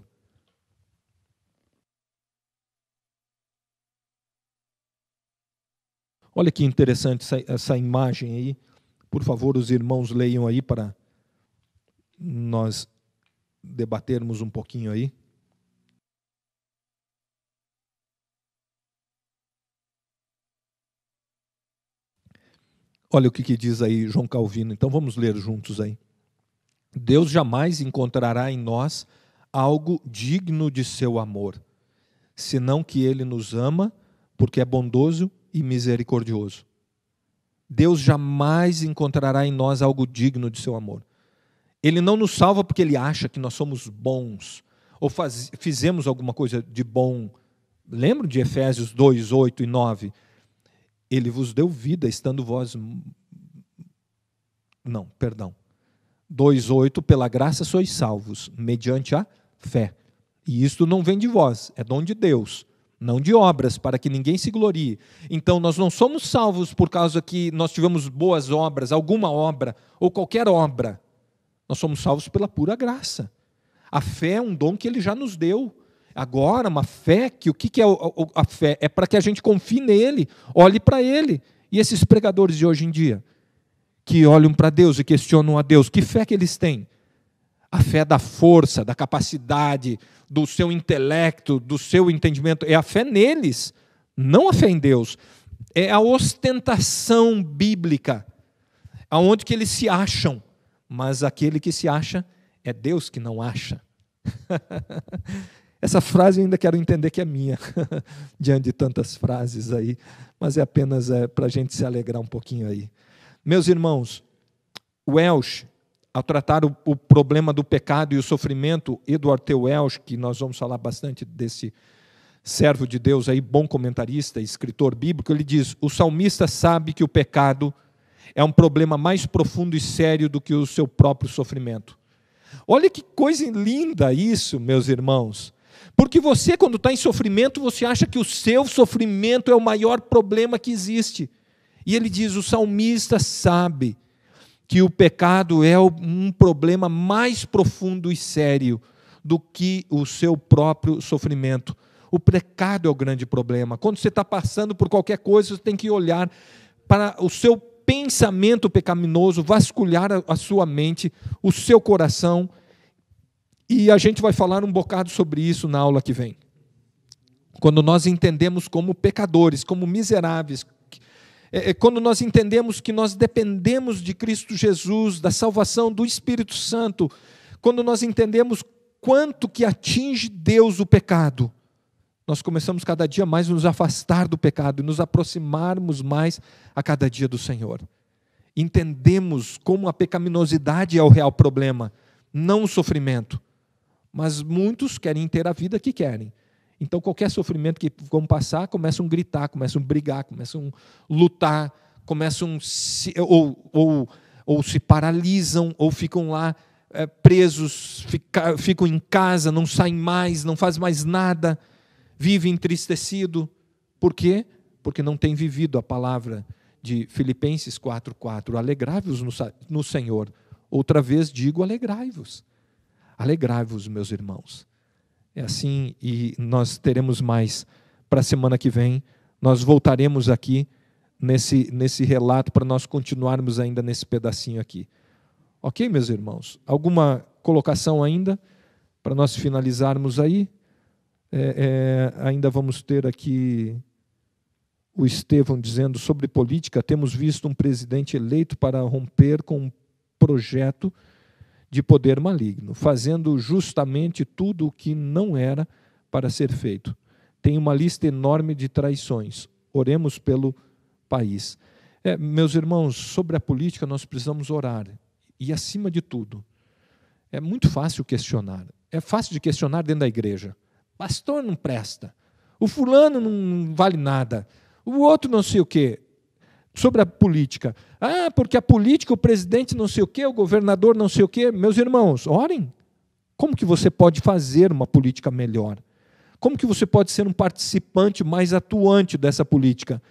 Olha que interessante essa imagem aí. Por favor, os irmãos leiam aí para nós debatermos um pouquinho aí. Olha o que diz aí João Calvino. Então vamos ler juntos aí. Deus jamais encontrará em nós algo digno de seu amor, senão que Ele nos ama porque é bondoso e misericordioso. Deus jamais encontrará em nós algo digno de seu amor. Ele não nos salva porque Ele acha que nós somos bons, ou fizemos alguma coisa de bom. Lembra de Efésios 2, 8 e 9? Ele vos deu vida, estando vós... Não, perdão. 2,8, pela graça sois salvos, mediante a fé. E isto não vem de vós, é dom de Deus, não de obras, para que ninguém se glorie. Então, nós não somos salvos por causa que nós tivemos boas obras, alguma obra, ou qualquer obra. Nós somos salvos pela pura graça. A fé é um dom que Ele já nos deu. Agora, uma fé, o que é a fé? É para que a gente confie nele, olhe para Ele. E esses pregadores de hoje em dia, que olham para Deus e questionam a Deus, que fé que eles têm? A fé da força, da capacidade, do seu intelecto, do seu entendimento. É a fé neles, não a fé em Deus. É a ostentação bíblica. aonde que eles se acham, mas aquele que se acha é Deus que não acha. Essa frase eu ainda quero entender que é minha, diante de tantas frases aí, mas é apenas para a gente se alegrar um pouquinho aí. Meus irmãos, Welsh, ao tratar o problema do pecado e o sofrimento, Edward T. Welsh, que nós vamos falar bastante desse servo de Deus aí, bom comentarista, escritor bíblico, ele diz: o salmista sabe que o pecado é um problema mais profundo e sério do que o seu próprio sofrimento. Olha que coisa linda isso, meus irmãos. Porque você, quando está em sofrimento, você acha que o seu sofrimento é o maior problema que existe. E ele diz: o salmista sabe que o pecado é um problema mais profundo e sério do que o seu próprio sofrimento. O pecado é o grande problema. Quando você está passando por qualquer coisa, você tem que olhar para o seu pensamento pecaminoso, vasculhar a sua mente, o seu coração. E a gente vai falar um bocado sobre isso na aula que vem. Quando nós entendemos como pecadores, como miseráveis, quando nós entendemos que nós dependemos de Cristo Jesus, da salvação do Espírito Santo, quando nós entendemos quanto que atinge Deus o pecado, nós começamos cada dia mais a nos afastar do pecado e nos aproximarmos mais a cada dia do Senhor. Entendemos como a pecaminosidade é o real problema, não o sofrimento. Mas muitos querem ter a vida que querem. Então, qualquer sofrimento que vão passar, começam a gritar, começam a brigar, começam a lutar, ou se paralisam, ou ficam lá presos, ficam em casa, não saem mais, não fazem mais nada, vivem entristecido. Por quê? Porque não têm vivido a palavra de Filipenses 4:4. Alegrai-vos no Senhor. Outra vez digo, alegrai-vos. Alegrai-vos, meus irmãos. É assim, e nós teremos mais para a semana que vem. Nós voltaremos aqui nesse relato para nós continuarmos ainda nesse pedacinho aqui. Ok, meus irmãos? Alguma colocação ainda para nós finalizarmos aí? Ainda vamos ter aqui o Estevão dizendo sobre política. Temos visto um presidente eleito para romper com um projeto de poder maligno, fazendo justamente tudo o que não era para ser feito. Tem uma lista enorme de traições. Oremos pelo país. Meus irmãos, sobre a política nós precisamos orar. E, acima de tudo, é muito fácil questionar. É fácil de questionar dentro da igreja. Pastor não presta. O fulano não vale nada. O outro não sei o quê. Sobre a política. Porque a política, o presidente não sei o quê, o governador não sei o quê. Meus irmãos, orem. Como que você pode fazer uma política melhor? Como que você pode ser um participante mais atuante dessa política?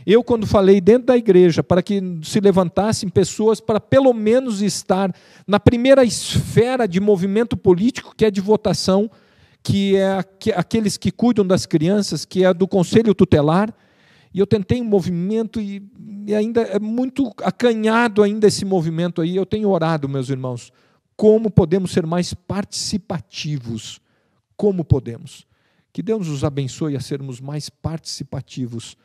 Eu, quando falei dentro da igreja, para que se levantassem pessoas para pelo menos estar na primeira esfera de movimento político, que é de votação, que é aqueles que cuidam das crianças, que é do Conselho Tutelar, e eu tentei um movimento e ainda é muito acanhado ainda esse movimento aí. Eu tenho orado, meus irmãos, como podemos ser mais participativos? Como podemos? Que Deus nos abençoe a sermos mais participativos.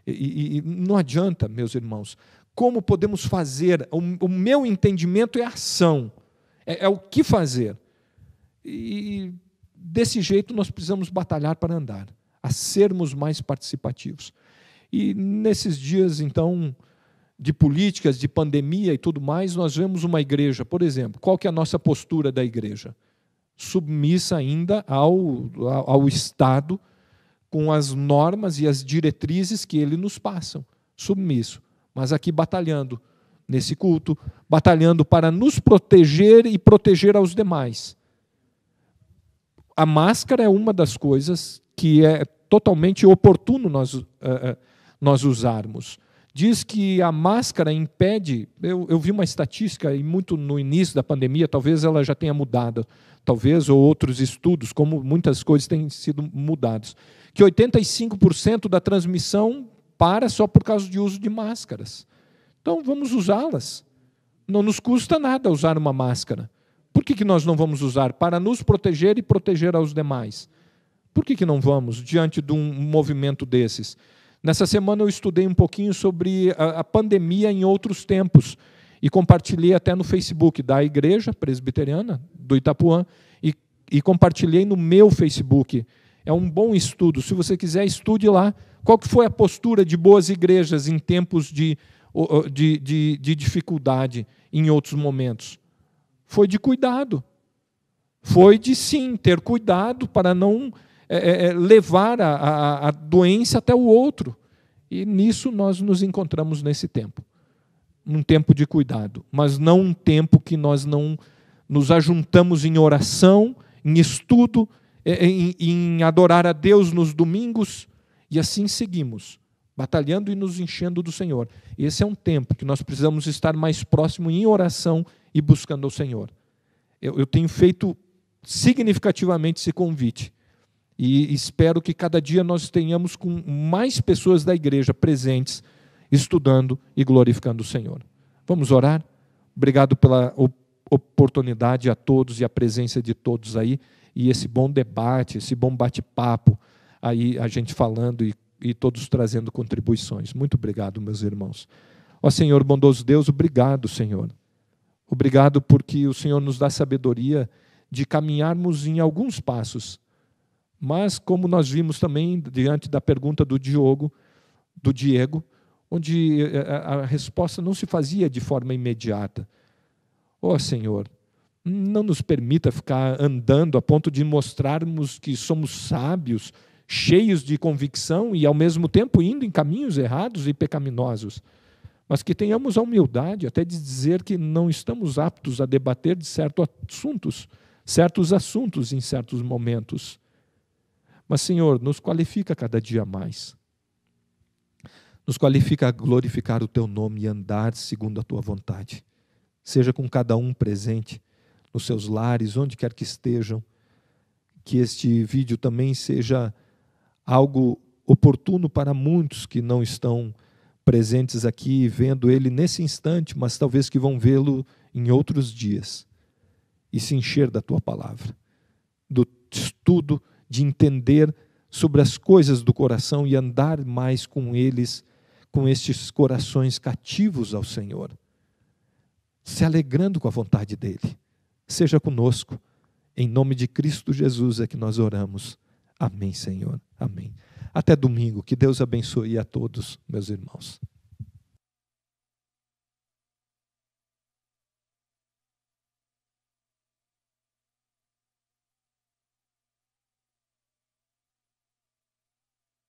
E não adianta, meus irmãos, como podemos fazer? O meu entendimento é ação, é o que fazer. E desse jeito nós precisamos batalhar para andar, a sermos mais participativos. E nesses dias, então, de políticas, de pandemia e tudo mais, nós vemos uma igreja, por exemplo, qual que é a nossa postura da igreja? Submissa ainda ao Estado, com as normas e as diretrizes que ele nos passam, submisso, mas aqui batalhando, nesse culto, batalhando para nos proteger e proteger aos demais. A máscara é uma das coisas que é totalmente oportuno nós usarmos. Diz que a máscara impede, eu vi uma estatística, e muito no início da pandemia, talvez ela já tenha mudado, talvez, ou outros estudos, como muitas coisas têm sido mudadas, que 85% da transmissão para só por causa de uso de máscaras. Então, vamos usá-las. Não nos custa nada usar uma máscara. Por que nós não vamos usar? Para nos proteger e proteger aos demais. Por que não vamos diante de um movimento desses? Nessa semana eu estudei um pouquinho sobre a pandemia em outros tempos. e compartilhei até no Facebook da Igreja Presbiteriana do Itapuã e compartilhei no meu Facebook. É um bom estudo. Se você quiser, estude lá. Qual que foi a postura de boas igrejas em tempos de dificuldade, em outros momentos? Foi de cuidado. Foi de, sim, ter cuidado para não levar a doença até o outro. E nisso nós nos encontramos nesse tempo. Um tempo de cuidado, mas não um tempo que nós não nos ajuntamos em oração, em estudo, em adorar a Deus nos domingos, e assim seguimos, batalhando e nos enchendo do Senhor. Esse é um tempo que nós precisamos estar mais próximo em oração e buscando o Senhor. Eu tenho feito significativamente esse convite, e espero que cada dia nós tenhamos com mais pessoas da igreja presentes, estudando e glorificando o Senhor. Vamos orar? Obrigado pela oportunidade a todos e a presença de todos aí, e esse bom debate, esse bom bate-papo, aí a gente falando e todos trazendo contribuições. Muito obrigado, meus irmãos. Ó Senhor, bondoso Deus, obrigado, Senhor. Obrigado porque o Senhor nos dá sabedoria de caminharmos em alguns passos, mas como nós vimos também diante da pergunta do Diego, onde a resposta não se fazia de forma imediata. Ó Senhor, não nos permita ficar andando a ponto de mostrarmos que somos sábios, cheios de convicção e, ao mesmo tempo, indo em caminhos errados e pecaminosos. Mas que tenhamos a humildade até de dizer que não estamos aptos a debater de certos assuntos em certos momentos. Mas, Senhor, nos qualifica cada dia mais. Nos qualifica a glorificar o Teu nome e andar segundo a Tua vontade. Seja com cada um presente, nos seus lares, onde quer que estejam. Que este vídeo também seja algo oportuno para muitos que não estão presentes aqui, vendo ele nesse instante, mas talvez que vão vê-lo em outros dias. E se encher da Tua palavra, do estudo, de entender sobre as coisas do coração e andar mais com eles, com estes corações cativos ao Senhor, se alegrando com a vontade dEle. Seja conosco, em nome de Cristo Jesus é que nós oramos. Amém, Senhor. Amém. Até domingo. Que Deus abençoe a todos, meus irmãos.